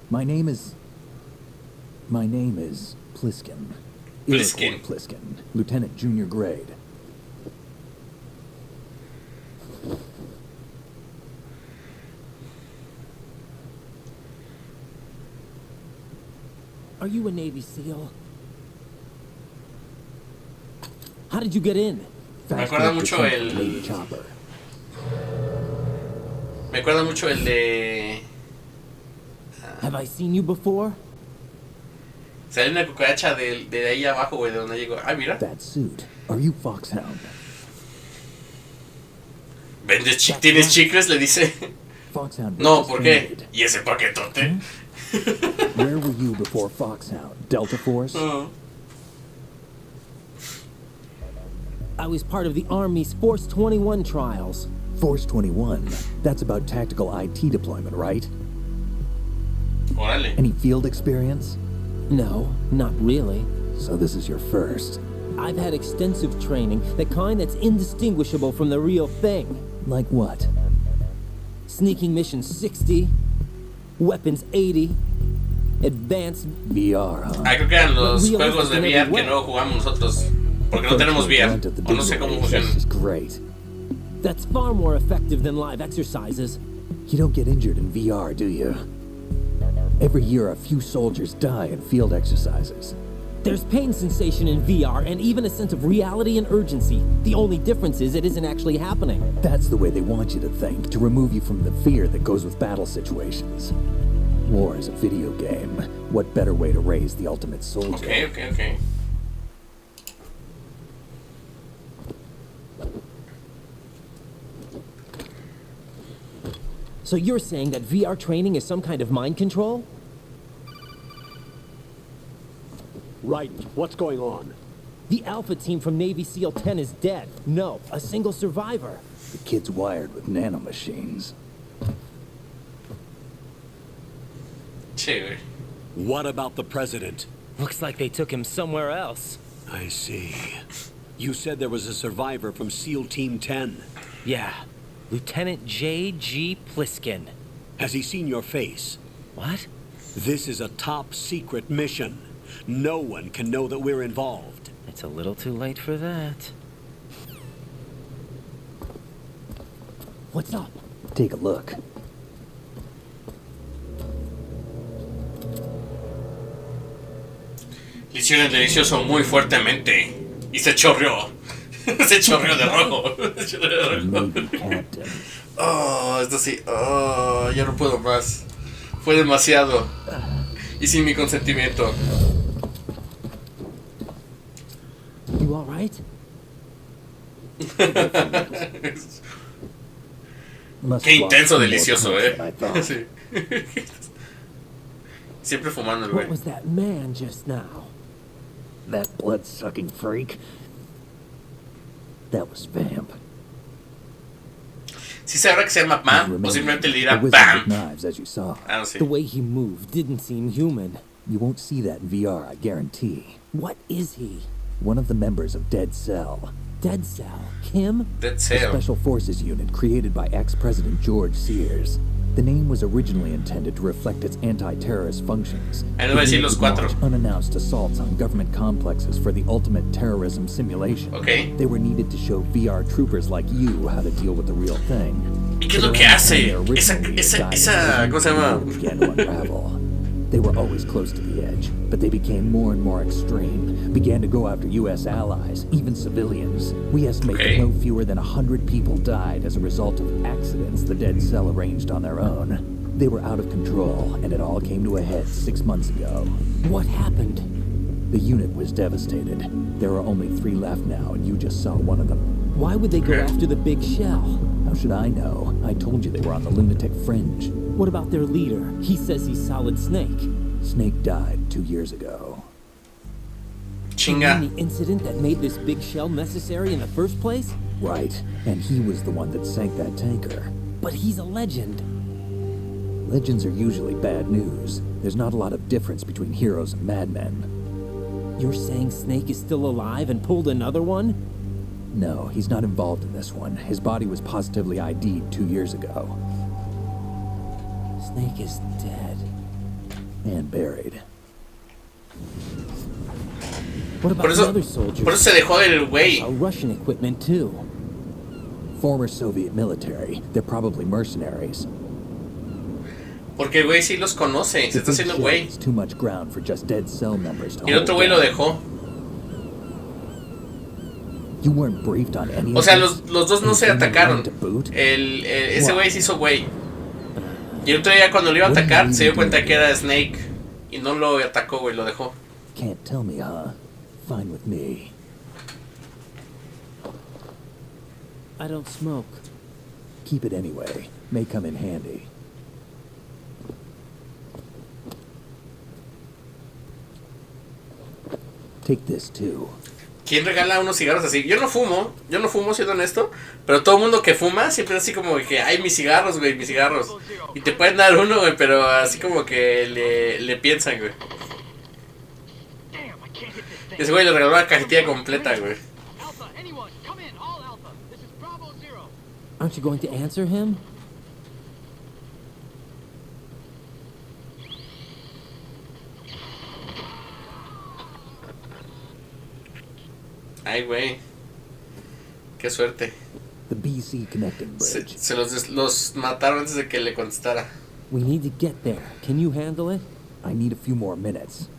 My name is Pliskin. Pliskin. Pliskin. Lieutenant Junior Grade. Are you a Navy SEAL? How did you get in? Me acuerda mucho el... Me acuerda mucho el de... Have I seen you before? Sale una cucaracha de ahí abajo, güey, de donde llegó. Ay, mira. That suit. Are you Foxhound? ¿Tienes chicles? Le dice. Foxhound. No, ¿por qué? ¿Y ese paquetote? Where were you before Foxhound? Delta Force? I was part of the Army's Force 21 trials. Force 21? That's about tactical IT deployment, right? Órale. Any field experience? No, not really. So this is your first. I've had extensive training, the kind that's indistinguishable from the real thing. Like what? Sneaking mission 60, weapons 80, advanced VR, huh? Ah, creo que eran los juegos de VR que no jugamos nosotros. Porque no tenemos VR. O no sé cómo funcionan. Great. That's far more effective than live exercises. You don't get injured in VR, do you? Every year, a few soldiers die in field exercises. There's pain sensation in VR and even a sense of reality and urgency. The only difference is it isn't actually happening. That's the way they want you to think, to remove you from the fear that goes with battle situations. War is a video game. What better way to raise the ultimate soldier? Okay. So you're saying that VR training is some kind of mind control? Right. What's going on? The Alpha team from Navy SEAL 10 is dead. No, a single survivor. The kid's wired with nanomachines. Che, What about the president? Looks like they took him somewhere else. I see. You said there was a survivor from SEAL Team 10. Yeah. Lieutenant J.G. Pliskin. Has he seen your face? What? This is a top secret mission. No one can know that we're involved. It's a little too late for that. What's up? Take a look. le hicieron el delicioso muy fuertemente. Y se chorreó. Se chorreó de rojo. Se chorreó de rojo. Oh, esto sí. Oh, ya no puedo más. Fue demasiado. Y sin mi consentimiento. You all right? Qué intenso delicioso, sí. Siempre fumando el güey. What was that man just now? That blood-sucking freak? That was Vamp. Si sabrá que se llama Bam, o simplemente le dirá The wizard Bam. with knives, as you saw. Ah, no sé. The way he moved didn't seem human. You won't see that in VR, I guarantee. What is he? One of the members of Dead Cell. Dead Cell? Him? Dead A Cell. special forces unit created by ex-President George Sears. The name was originally intended to reflect its anti-terrorist functions. Ahí nos va a decir los cuatro. Unannounced assaults on government complexes for the ultimate terrorism simulation. Okay. They were needed to show VR troopers like you how to deal with the real thing. ¿Y qué es lo que hace? Esa, ¿cómo se llama? Began to unravel. They were always close to the edge, but they became more and more extreme, began to go after U.S. allies, even civilians. We estimate that no fewer than 100 people died as a result of accidents the Dead Cell arranged on their own. They were out of control, and it all came to a head 6 months ago. What happened? The unit was devastated. There are only 3 left now, and you just saw one of them. Why would they go after the big shell? How should I know? I told you they were on the lunatic fringe. What about their leader? He says he's Solid Snake. Snake died 2 years ago. Chinga. The incident that made this big shell necessary in the first place? Right, and he was the one that sank that tanker. But he's a legend. Legends are usually bad news. There's not a lot of difference between heroes and madmen. You're saying Snake is still alive and pulled another one? No, he's not involved in this one. His body was positively ID'd 2 years ago. Snake is dead. And buried. What about the other soldiers? Por eso se dejó el güey. Russian equipment too. Former Soviet military. They're probably mercenaries. Porque el güey sí los conoce. Se está haciendo güey. It's too much ground for just Dead Cell members to y el otro güey lo dejó. You weren't briefed on any o sea, los dos no se atacaron. Ese güey se hizo güey. Y el otro día cuando lo iba a atacar se dio cuenta que era Snake. Y no lo atacó, güey, lo dejó. Can't tell me, huh? Fine with me. I don't smoke. Keep it anyway. May come in handy. Take this too. ¿Quién regala unos cigarros así? Yo no fumo, siendo honesto. Pero todo el mundo que fuma siempre es así como que, ay, mis cigarros, güey, mis cigarros. Y te pueden dar uno, güey, pero así como que le piensan, güey. Ese güey le regaló la cajetilla completa, güey. Aren't you going to answer him? Ay, güey. Qué suerte. The BC connecting bridge. Se los mataron antes de que le contestara. We need to get there. Can you handle it? I need a few more minutes.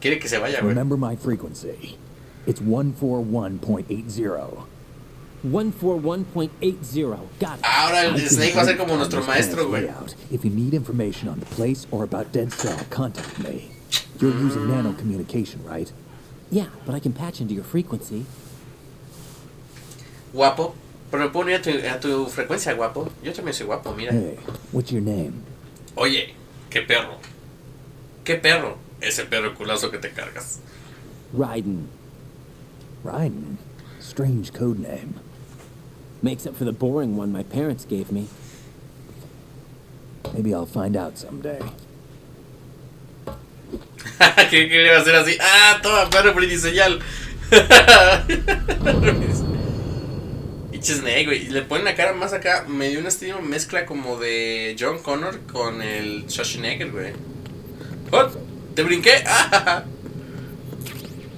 Quiere que se vaya, güey. Remember my frequency. It's 141.80. 141.80. Got it. Ahora el Snake va a ser como nuestro maestro, güey. If you need information on the place or about Dead Cell, contact me. You're using nano communication, right? Yeah, but I can patch into your frequency. Guapo. Pero me puedo unir a tu frecuencia, guapo. Yo también soy guapo, mira. Hey, what's your name? Oye, qué perro. Qué perro. Ese perro culazo que te cargas. Raiden. Raiden? Strange code name. Makes up for the boring one my parents gave me. Maybe I'll find out someday. ¿Qué le va a hacer así? Ah, toma, perro prediseñal. Y Snake, güey. Y le ponen la cara más acá. Me dio un estilo mezcla como de John Connor con el Schwarzenegger, güey. ¡Oh! ¡Te brinqué! ¡Ah!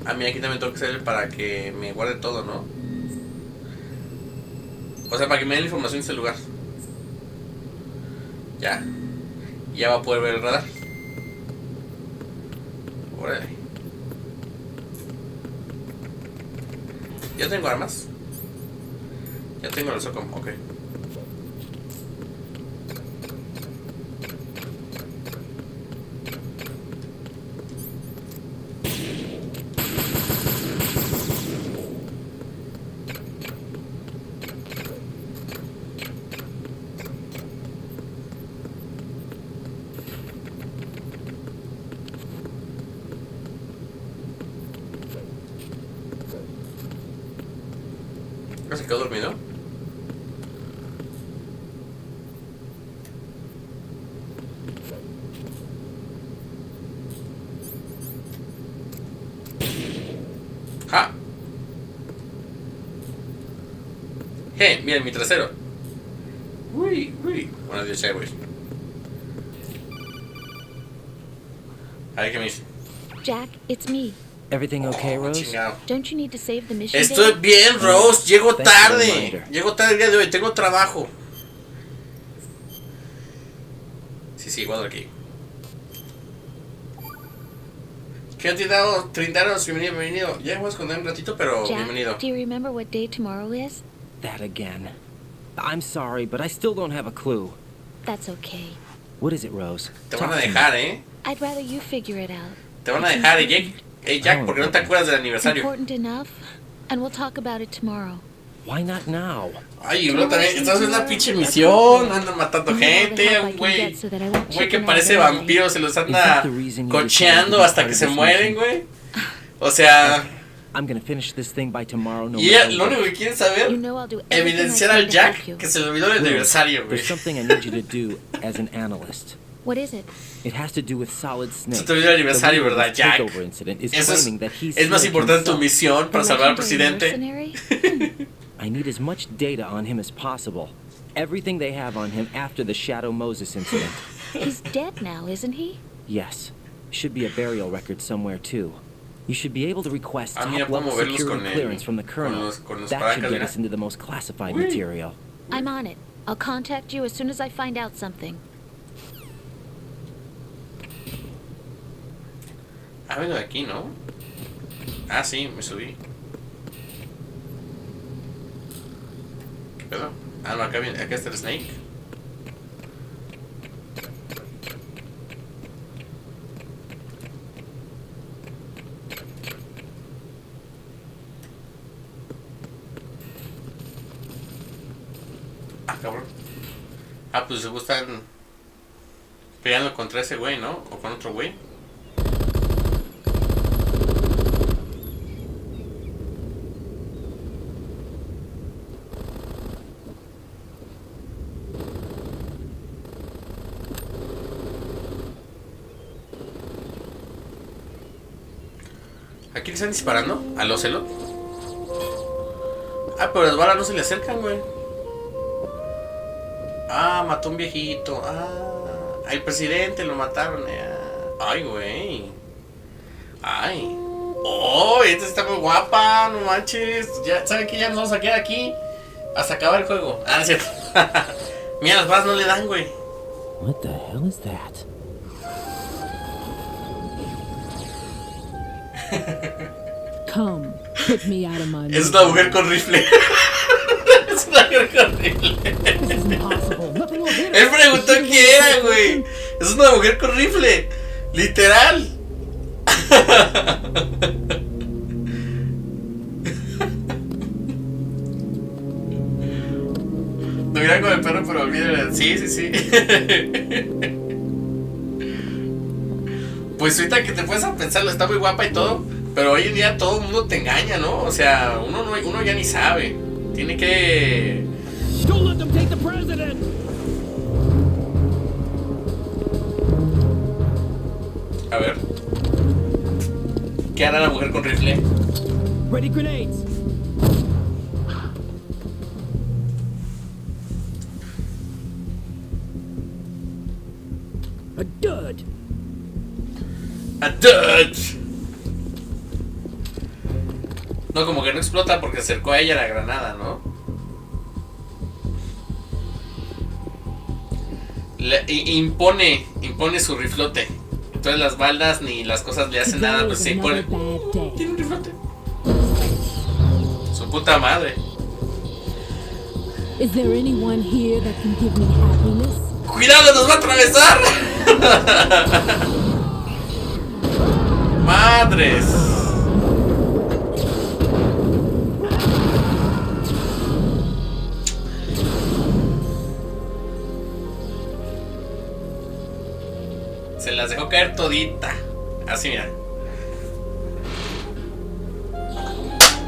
A mí aquí también tengo que hacer para que me guarde todo, ¿no? O sea, para que me den la información de este lugar. Ya. Ya va a poder ver el radar. Órale. Ya tengo armas. Ya tengo el SOCOM, ok. ¿Se quedó dormido? ¡Ja! Mira mi trasero. Uy. Bueno, Dios sé, güey. A ver qué me dice. Jack, it's me. Everything okay, Rose? Chingado. Don't you need to save the mission? Estoy data? bien, Rose. Llego Thanks for the tarde. reminder. Llego tarde el día de hoy. Tengo trabajo. Sí, guardo aquí. ¿Qué te he dado? 30 años, bienvenido. Ya voy a esconder un ratito, pero Jack, bienvenido. do you remember what day tomorrow is? That again. I'm sorry, but I still don't have a clue. That's okay. What is it, Rose? Te van a Talk to me. dejar, ¿eh? I'd rather you figure it out. Te van a dejar, Jack. Hey, Jack, ¿por qué no te acuerdas del aniversario? Important enough, and we'll talk about it tomorrow. Why not now? Ay, bro, también estás en una pinche misión. Andan matando gente. Un güey que parece vampiro se los anda cocheando hasta que se mueren, güey. O sea. I'm gonna finish this thing by tomorrow, no Y matter lo what. único que quieren saber, evidenciar al Jack que se le olvidó el aniversario, güey. There's something I need you to do as an analyst. What is it? It has to do with Solid Snake. Se te olvidó el aniversario, The leader of ¿verdad, the Jack? takeover incident is Eso claiming that he's es más Snake importante tu himself. misión para salvar al presidente. I need as much data on him as possible. Everything they have on him after the Shadow Moses incident. He's dead now, isn't he? Yes. Should be a burial record somewhere too. You should be able to request mira, top-level podemos verlos security con clearance from the colonel. con los That should palancas, get mira. us into the most classified Uy. material. I'm on it. I'll contact you as soon as I find out something. Ah, vengo de aquí, ¿no? Ah, sí, me subí. ¿Qué pedo? Ah, no, acá está el Snake. Ah, cabrón. Ah, pues se están peleando contra ese güey, ¿no? O con otro güey. ¿A quién le están disparando? ¿A los celos? Ah, pero las balas no se le acercan, güey. Ah, mató a un viejito. Ah, al presidente lo mataron. Ay, güey. Ay. Oh, esta está muy guapa, no manches. Ya, ¿saben qué? Ya nos vamos a quedar aquí hasta acabar el juego. Ah, no es cierto. Mira, las balas no le dan, güey. What the hell is that? Come, put me out of my Es una mujer con rifle. Es una mujer con rifle. Él preguntó quién era, güey. Es una mujer con rifle. Literal. No miran con el perro, pero olvídalo. Sí. Pues ahorita que te puedes a pensarlo, está muy guapa y todo. Pero hoy en día todo el mundo te engaña, ¿no? O sea, uno ya ni sabe. Tiene que... Don't let them take the president. A ver. ¿Qué hará la mujer con rifle? Ready grenades. A dud. ¡A dud! No, como que no explota porque se acercó a ella la granada, ¿no? Impone su riflote. Entonces las balas ni las cosas le hacen nada, pues se impone. Tiene un riflote. Su puta madre. Is there anyone here that can give me happiness? ¡Cuidado, nos va a atravesar! ¡Madres! Se las dejó caer todita. Así, mira.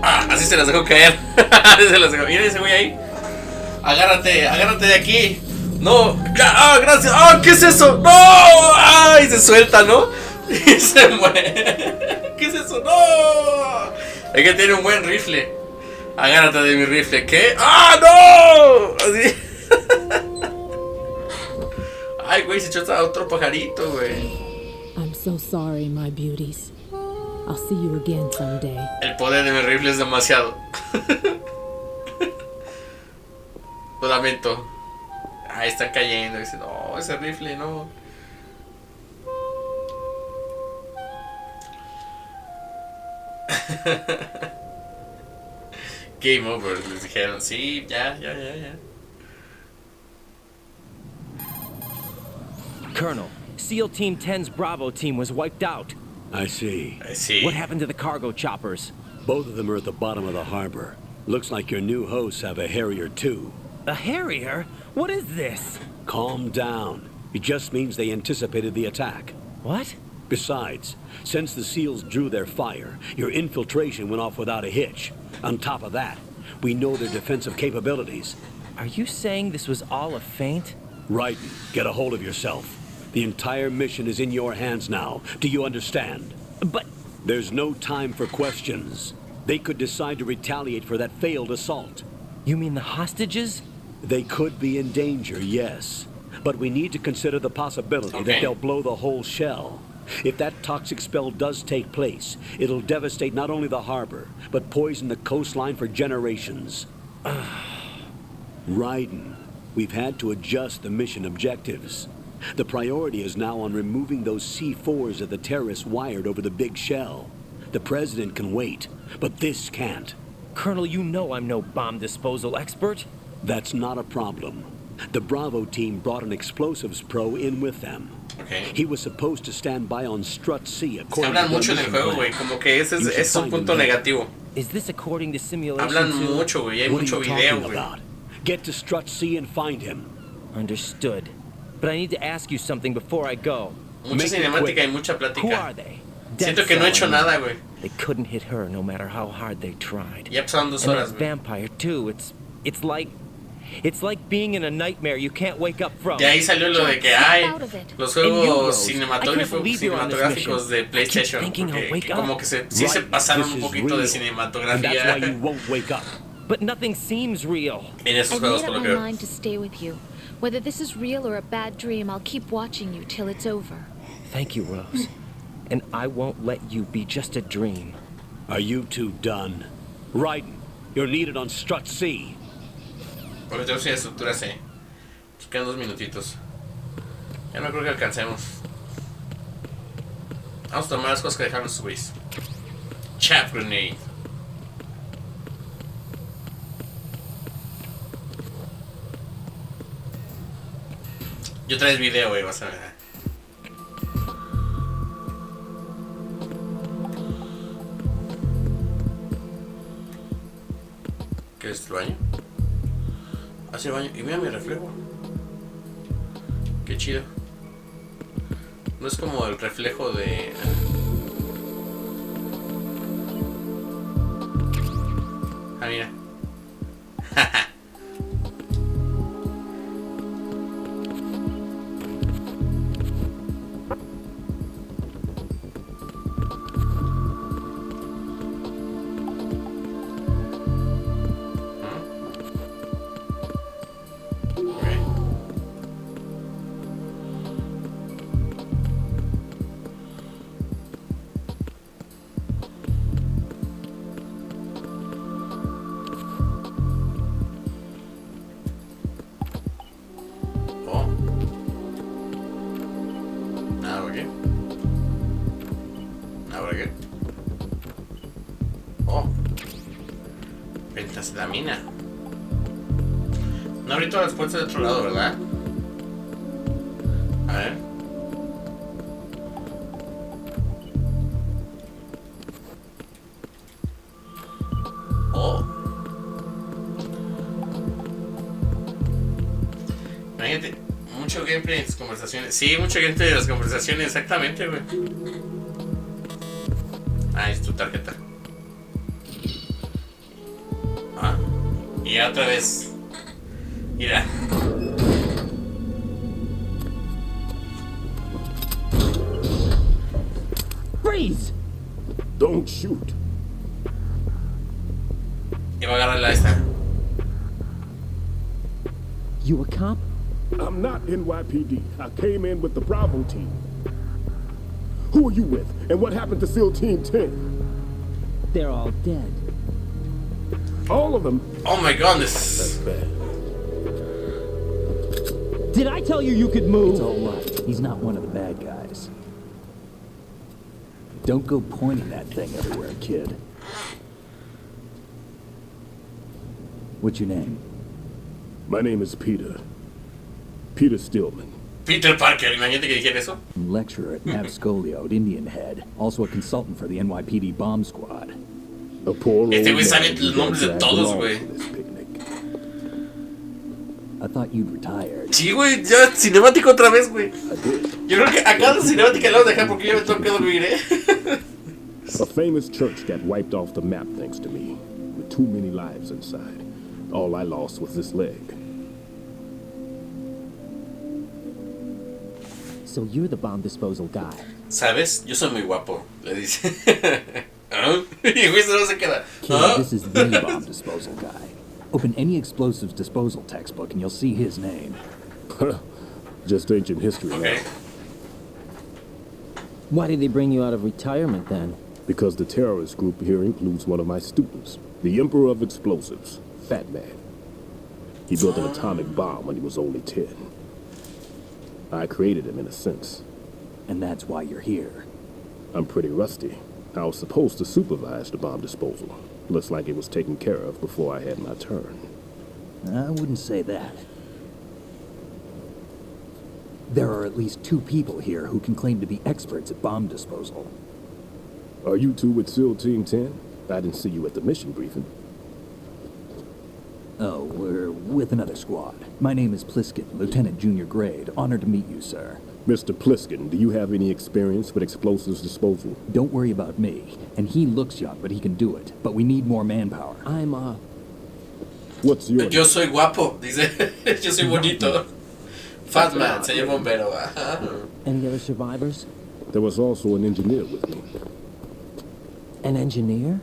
Ah, así se las dejó caer. Así se las dejó. Mira ese güey ahí. Agárrate de aquí. No, gracias. ¿Qué es eso? No, ay, se suelta, ¿no? Y se muere. ¿Qué es eso? No. Es que tiene un buen rifle. Agárrate de mi rifle. ¿Qué? ¡Ah, no! Así. Ay, güey, se echó a otro pajarito, güey. I'm so sorry, my beauties. I'll see you again someday. El poder de mi rifle es demasiado. Lo lamento. Ahí están cayendo. Dice, no, ese rifle no. Game over, les dijeron. Sí, ya. Colonel, SEAL Team 10's Bravo team was wiped out. I see. What happened to the cargo choppers? Both of them are at the bottom of the harbor. Looks like your new hosts have a Harrier too. A Harrier? What is this? Calm down. It just means they anticipated the attack. What? Besides, since the SEALs drew their fire, your infiltration went off without a hitch. On top of that, we know their defensive capabilities. Are you saying this was all a feint? Raiden, get a hold of yourself. The entire mission is in your hands now. Do you understand? But... There's no time for questions. They could decide to retaliate for that failed assault. You mean the hostages? They could be in danger, yes. But we need to consider the possibility that they'll blow the whole shell. If that toxic spell does take place, it'll devastate not only the harbor, but poison the coastline for generations. Raiden, we've had to adjust the mission objectives. The priority is now on removing those C4s that the terrorists wired over the big shell. The president can wait, but this can't. Colonel, you know I'm no bomb disposal expert. That's not a problem. The Bravo team brought an explosives pro in with them. He was supposed to stand by on Strut C according Hablan mucho en el juego, güey, como que ese es un punto negativo. Is this according to simulation? Hablan mucho, güey, hay mucho video, güey. Get to Strut C and find him. Understood. But I need to ask you something before I go. Mucha cinemática y mucha plática. Who are they? Siento que no he hecho nada, güey. They couldn't hit her no matter how hard they tried. Ya pasaron 2 And horas, that güey. vampire too. It's like being in a nightmare you can't wake up from. De ahí salió lo de que hay los juegos cinematográficos de PlayStation, porque como que sí se pasaron un poquito de cinematografía But nothing seems real. en esos juegos, por lo que I've made up my veo. mind to stay with you. Whether this is real or a bad dream, I'll keep watching you till it's over. Thank you, Rose. And I won't let you be just a dream. Are you two done? Raiden, you're needed on Strut C. Porque tenemos una estructura C. Nos quedan 2 minutitos. Ya no creo que alcancemos. Vamos a tomar las cosas que dejaron los güeyes. Chap grenade. Yo traes video, güey, vas a ver. ¿Qué es el baño? Hace el baño y mira mi reflejo. Qué chido. No es como el reflejo de... Ah, mira. La mina. No abrí todas las puertas de otro lado, ¿verdad? A ver. Oh. Imagínate, mucho gameplay en las conversaciones. Sí, mucho gameplay de las conversaciones, exactamente, güey. Ah, es tu tarjeta. Y otra vez. Mira. Freeze! Don't shoot. Y va a agarrar la esta. You a cop? I'm not NYPD. I came in with the Bravo team. Who are you with? And what happened to SEAL Team 10? They're all dead. All of them? Oh my goodness. That's bad. Did I tell you could move? It's all right. He's not one of the bad guys. Don't go pointing that thing everywhere, kid. What's your name? My name is Peter. Peter Stillman. Peter Parker, imagínate que dijera eso. Lecturer at Navscolio at Indian Head. Also a consultant for the NYPD bomb squad. A poor Este old güey sabe man los nombres de dragged todos, along güey. for this picnic. I thought you'd retired. Sí, güey, ya cinemático otra vez, güey. I did. Yo creo que acá la cinemática la vamos a dejar porque ya me tengo que dormir, A famous church got wiped off the map thanks to me, with too many lives inside. All I lost was this leg. So you're the bomb disposal guy. ¿Sabes? Yo soy muy guapo, le dice. ¿Ah? Y güey no se queda. Kid, this is the bomb disposal guy. Open any explosives disposal textbook and you'll see his name. Just ancient history now. Why did they bring you out of retirement then? Because the terrorist group here includes one of my students, the Emperor of Explosives, Fat Man. He built an atomic bomb when he was only 10. I created him in a sense. And that's why you're here. I'm pretty rusty. I was supposed to supervise the bomb disposal. Looks like it was taken care of before I had my turn. I wouldn't say that. There are at least 2 people here who can claim to be experts at bomb disposal. Are you two with SEAL Team 10? I didn't see you at the mission briefing. Oh, we're with another squad. My name is Pliskin, Lieutenant Junior Grade. Honored to meet you, sir. Mr. Pliskin, do you have any experience with explosives disposal? Don't worry about me. And he looks young, but he can do it. But we need more manpower. What's your Yo soy guapo, dice. Yo soy bonito. Fat Man, señor bombero. Any other survivors? There was also an engineer with me. An engineer?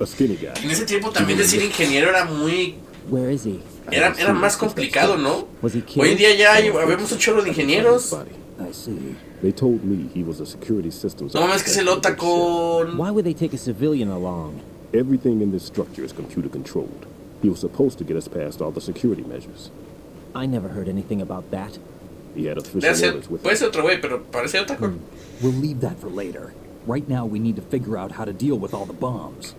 A skinny guy. En ese tiempo también decir ingeniero era muy... Where is he? Era más complicado, ¿no? Was he Hoy en día ya habemos un chorro de ingenieros. I see. They told me he was a security systems. No mames que se lota con... Why would they take a civilian along? Everything in this structure is computer controlled. He was supposed to get us past all the security measures. I never heard anything about that. He had official orders with him. Puede ser otro güey, pero parece otra cosa. We'll leave that for later. Right now, we need to figure out how to deal with all the bombs.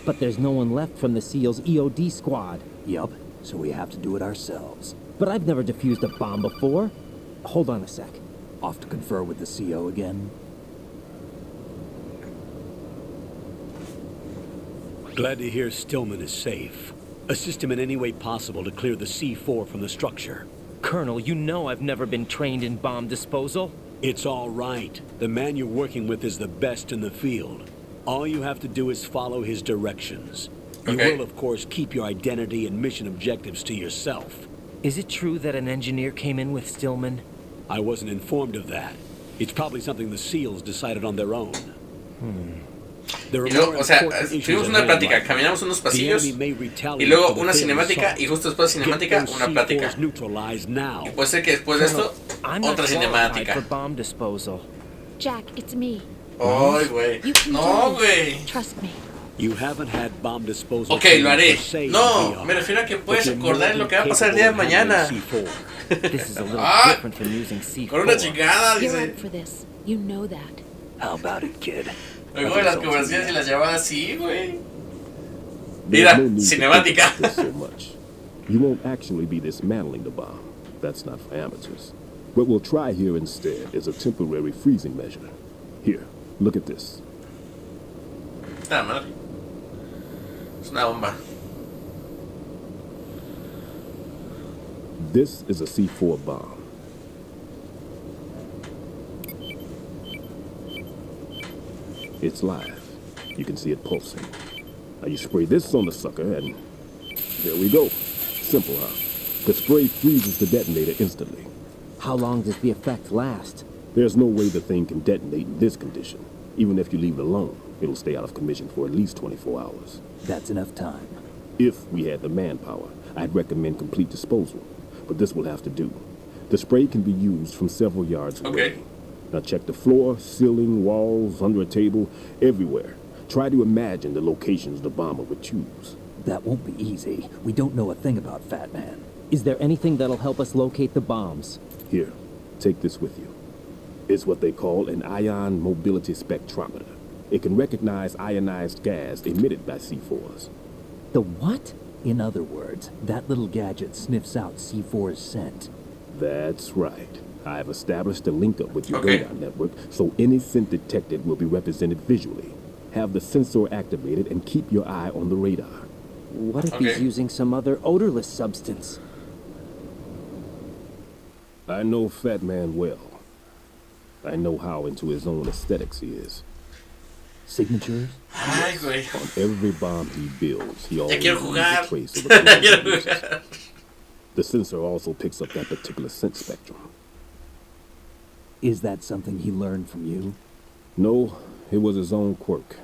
But there's no one left from the SEAL's EOD squad. Yup, so we have to do it ourselves. But I've never defused a bomb before. Hold on a sec. Off to confer with the CO again? Glad to hear Stillman is safe. Assist him in any way possible to clear the C4 from the structure. Colonel, you know I've never been trained in bomb disposal. It's all right. The man you're working with is the best in the field. All you have to do is follow his directions. You will, of course, keep your identity and mission objectives to yourself. Is it true that an engineer came in with Stillman? I wasn't informed of that. It's probably something the SEALs decided on their own. Y luego, o sea, tuvimos una plática, caminamos unos pasillos y luego una cinemática y justo después de la cinemática una plática. Y puede ser que después de esto otra cinemática. Jack, it's me. Ay, güey. No, güey. Trust me. You haven't had bomb disposal. Ok, lo haré. No, me refiero a que puedes recordar lo que va a pasar el día de mañana. Con una chingada, You're dice. up for this. You know that. How about it, kid? Luego de las conversaciones y las llamadas, sí, güey. There's Mira, no need to cinemática. think about this so much. You won't actually be dismantling the bomb. That's not for amateurs. What we'll try here instead is a temporary freezing measure. Here, look at this. Ah, madre. Es una bomba. This is a C4 bomb. It's live. You can see it pulsing. Now you spray this on the sucker and there we go. Simple, huh? The spray freezes the detonator instantly. How long does the effect last? There's no way the thing can detonate in this condition. Even if you leave it alone, it'll stay out of commission for at least 24 hours. That's enough time. If we had the manpower. I'd recommend complete disposal, but this will have to do. The spray can be used from several yards away. Now check the floor, ceiling, walls, under a table, everywhere. Try to imagine the locations the bomber would choose. That won't be easy. We don't know a thing about Fat Man. Is there anything that'll help us locate the bombs? Here, take this with you. It's what they call an ion mobility spectrometer. It can recognize ionized gas emitted by C4s. The what? In other words, that little gadget sniffs out C4's scent. That's right. I have established a link up with your radar network, so any scent detected will be represented visually. Have the sensor activated and keep your eye on the radar. What if he's using some other odorless substance? I know Fat Man well. I know how into his own aesthetics he is. Signatures? Ay, güey. On every bomb he builds, he always quiero leaves jugar. a trace of the flavor he uses. The sensor also picks up that particular scent spectrum. Is that something he learned from you? No, it was his own quirk.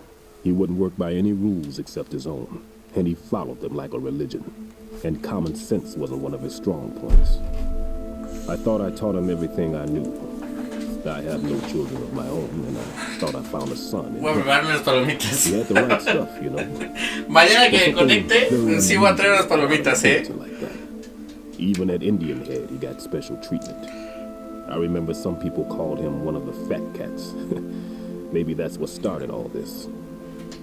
He wouldn't work by any rules except his own, and he followed them like a religion. And common sense wasn't one of his strong points. I thought I taught him everything I knew. I have no children of my own, and I thought I found a son. Voy a prepararme las palomitas. He had the right stuff, you know. Mañana que conecte, sí voy a traer las palomitas, Like that. Even at Indian Head, he got special treatment. I remember some people called him one of the fat cats. Maybe that's what started all this.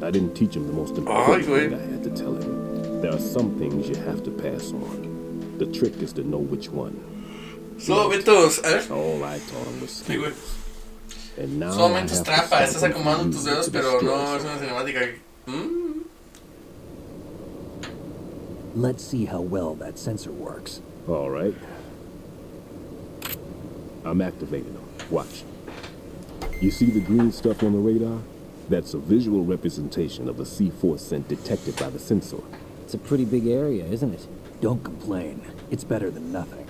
I didn't teach him the most important thing I had to tell him. There are some things you have to pass on. The trick is to know which one. Momentos, a ver. All I taught him was skills. And now Son momentos trampa, estás acomodando tus dedos, pero no es una cinemática. Let's see how well that sensor works. All right. I'm activating them. Watch. You see the green stuff on the radar? That's a visual representation of the C4 scent detected by the sensor. It's a pretty big area, isn't it? Don't complain. It's better than nothing.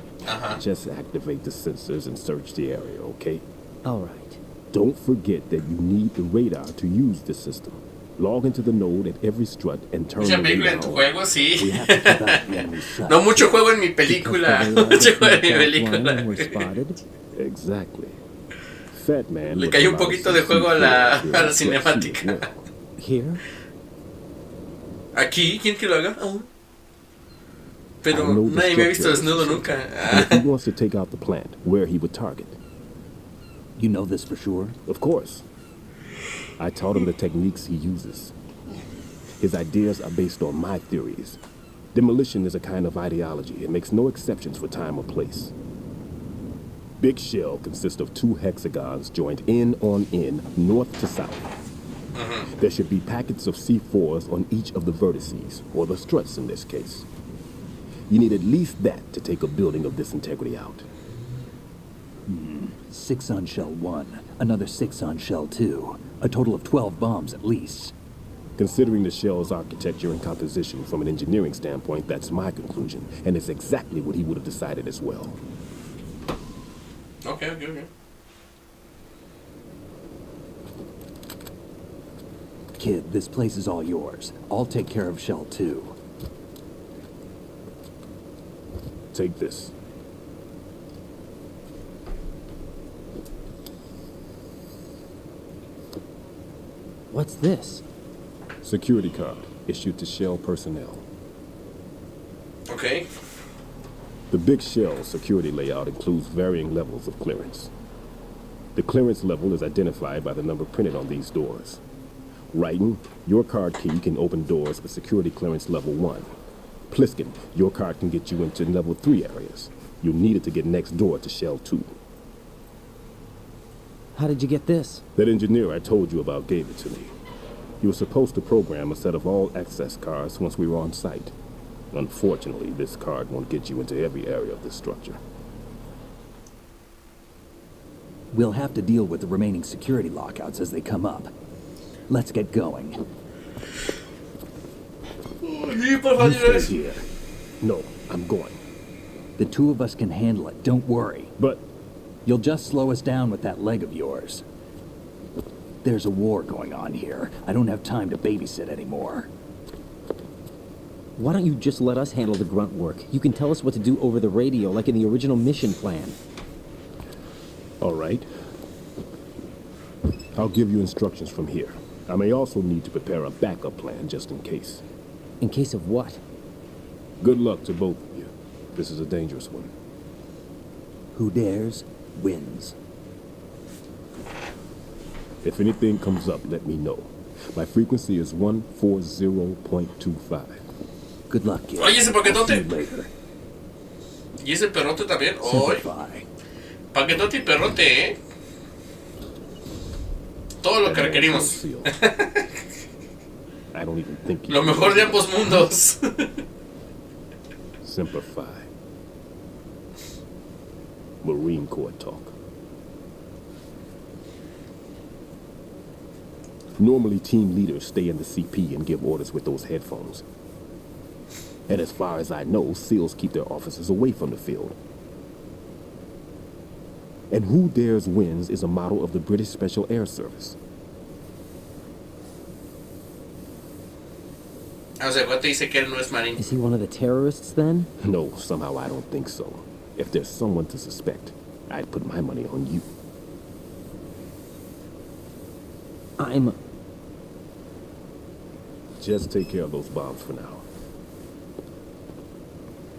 Just activate the sensors and search the area, okay? All right. Don't forget that you need the radar to use the system. Log into the node at every strut and turn Mucha the película radar en tu on. juego, sí. No mucho juego en mi película. Mucho juego en mi película. Exactly. Fat Man. Le cayó un poquito de juego a la cinemática. Here? Aquí, ¿quién que lo haga? Pero nadie me ha visto desnudo nunca. If he wants to take out the plant, where he would target. You know this for sure? Of course. I taught him the techniques he uses. His ideas are based on my theories. Demolition is a kind of ideology. It makes no exceptions for time or place. Big shell consists of 2 hexagons joined end on end, north to south. There should be packets of C4s on each of the vertices, or the struts in this case. You need at least that to take a building of this integrity out. 6 on shell 1, another 6 on shell 2. A total of 12 bombs at least. Considering the shell's architecture and composition from an engineering standpoint, that's my conclusion, and it's exactly what he would have decided as well. Okay. Kid, this place is all yours. I'll take care of shell 2. Take this. What's this? Security card issued to Shell personnel. Okay. The Big Shell security layout includes varying levels of clearance. The clearance level is identified by the number printed on these doors. Writing, your card key can open doors with security clearance level 1. Pliskin, your card can get you into level 3 areas. You'll need it to get next door to Shell 2. How did you get this? That engineer I told you about gave it to me. He was supposed to program a set of all access cards once we were on site. Unfortunately, this card won't get you into every area of this structure. We'll have to deal with the remaining security lockouts as they come up. Let's get going. You stay here. No, I'm going. The 2 of us can handle it, don't worry. But you'll just slow us down with that leg of yours. There's a war going on here. I don't have time to babysit anymore. Why don't you just let us handle the grunt work? You can tell us what to do over the radio, like in the original mission plan. All right. I'll give you instructions from here. I may also need to prepare a backup plan just in case. In case of what? Good luck to both of you. This is a dangerous one. Who dares, wins. If anything comes up, let me know. My frequency is 140.25. Good luck, kid. Oye, ese paquetote. See you later. Y ese perrote también. Oye. Paquetote y perrote, Todo lo que requerimos. I don't even think Lo mejor de ambos mundos. Simplify. Marine Corps talk. Normally, team leaders stay in the CP and give orders with those headphones. And as far as I know, SEALs keep their officers away from the field. And Who Dares Wins is a model of the British Special Air Service. O sea, ¿cuánto dice que él no es marine? Is he one of the terrorists then? No, somehow I don't think so. If there's someone to suspect, I'd put my money on you. Just take care of those bombs for now.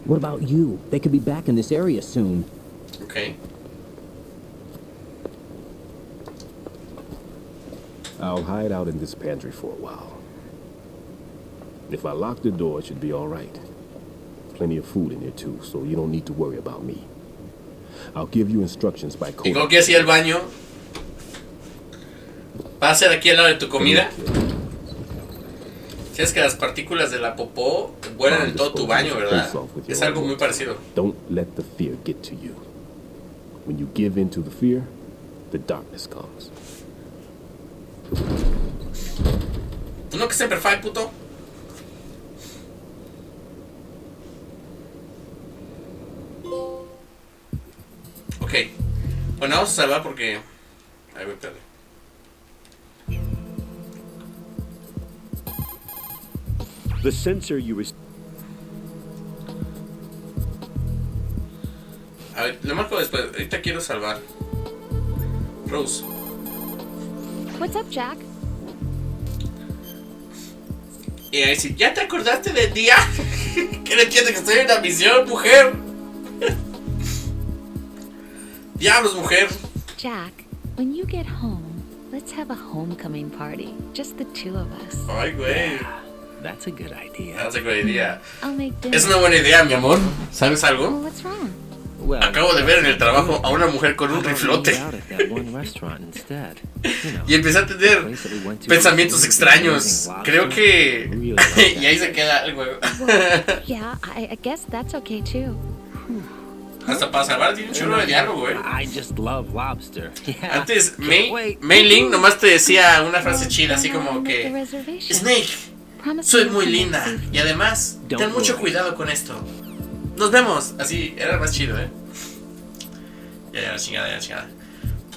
What about you? They could be back in this area soon. Okay. I'll hide out in this pantry for a while. If I lock the door, it should be all right. Plenty of food in here too, so you don't need to worry about me. I'll give you instructions by code. ¿Y con qué hacía el baño? ¿Va a ser aquí al lado de tu comida? Si es que las partículas de la popó vuelan en todo tu baño, ¿verdad? Es algo muy parecido. Don't let the fear get to you. When you give in to the fear, the darkness comes. ¿Tú no que siempre fai, puto? Ok. Bueno, vamos a salvar porque... Ahí voy a perder. The sensor you was... A ver, le marco después. Ahorita quiero salvar. Rose. What's up, Jack? Y ahí sí, ¿ya te acordaste del día? ¿Que no entiendes que estoy en una misión, mujer? Diablos, mujer. Jack, when you get home, let's have a homecoming party. Just the two of us. Ay, güey. That's a good idea. That's a great idea. I'll make dinner. Es una buena idea, mi amor. ¿Sabes algo? Well, what's wrong? Acabo de ver en el trabajo a una mujer con un riflote. Y empecé a tener pensamientos extraños. Creo que... y ahí se queda el juego. Well, yeah, I guess that's okay too. Hasta para salvar tiene un chulo de diálogo, güey. I just love lobster. Yeah. Antes, Mei Ling nomás te decía una frase chida, así como que... Snake, soy muy linda. Y además, ten mucho cuidado con esto. Nos vemos. Así, era más chido, Ya, la chingada.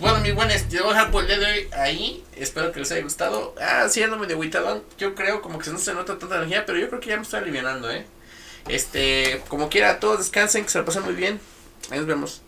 Bueno, mis buenos, te voy a dejar por el día de hoy ahí. Espero que les haya gustado. Sí, ando medio agüitadón. Yo creo como que no se nota tanta energía, pero yo creo que ya me estoy alivianando, Como quiera, todos descansen, que se la pasen muy bien. Ahí nos vemos.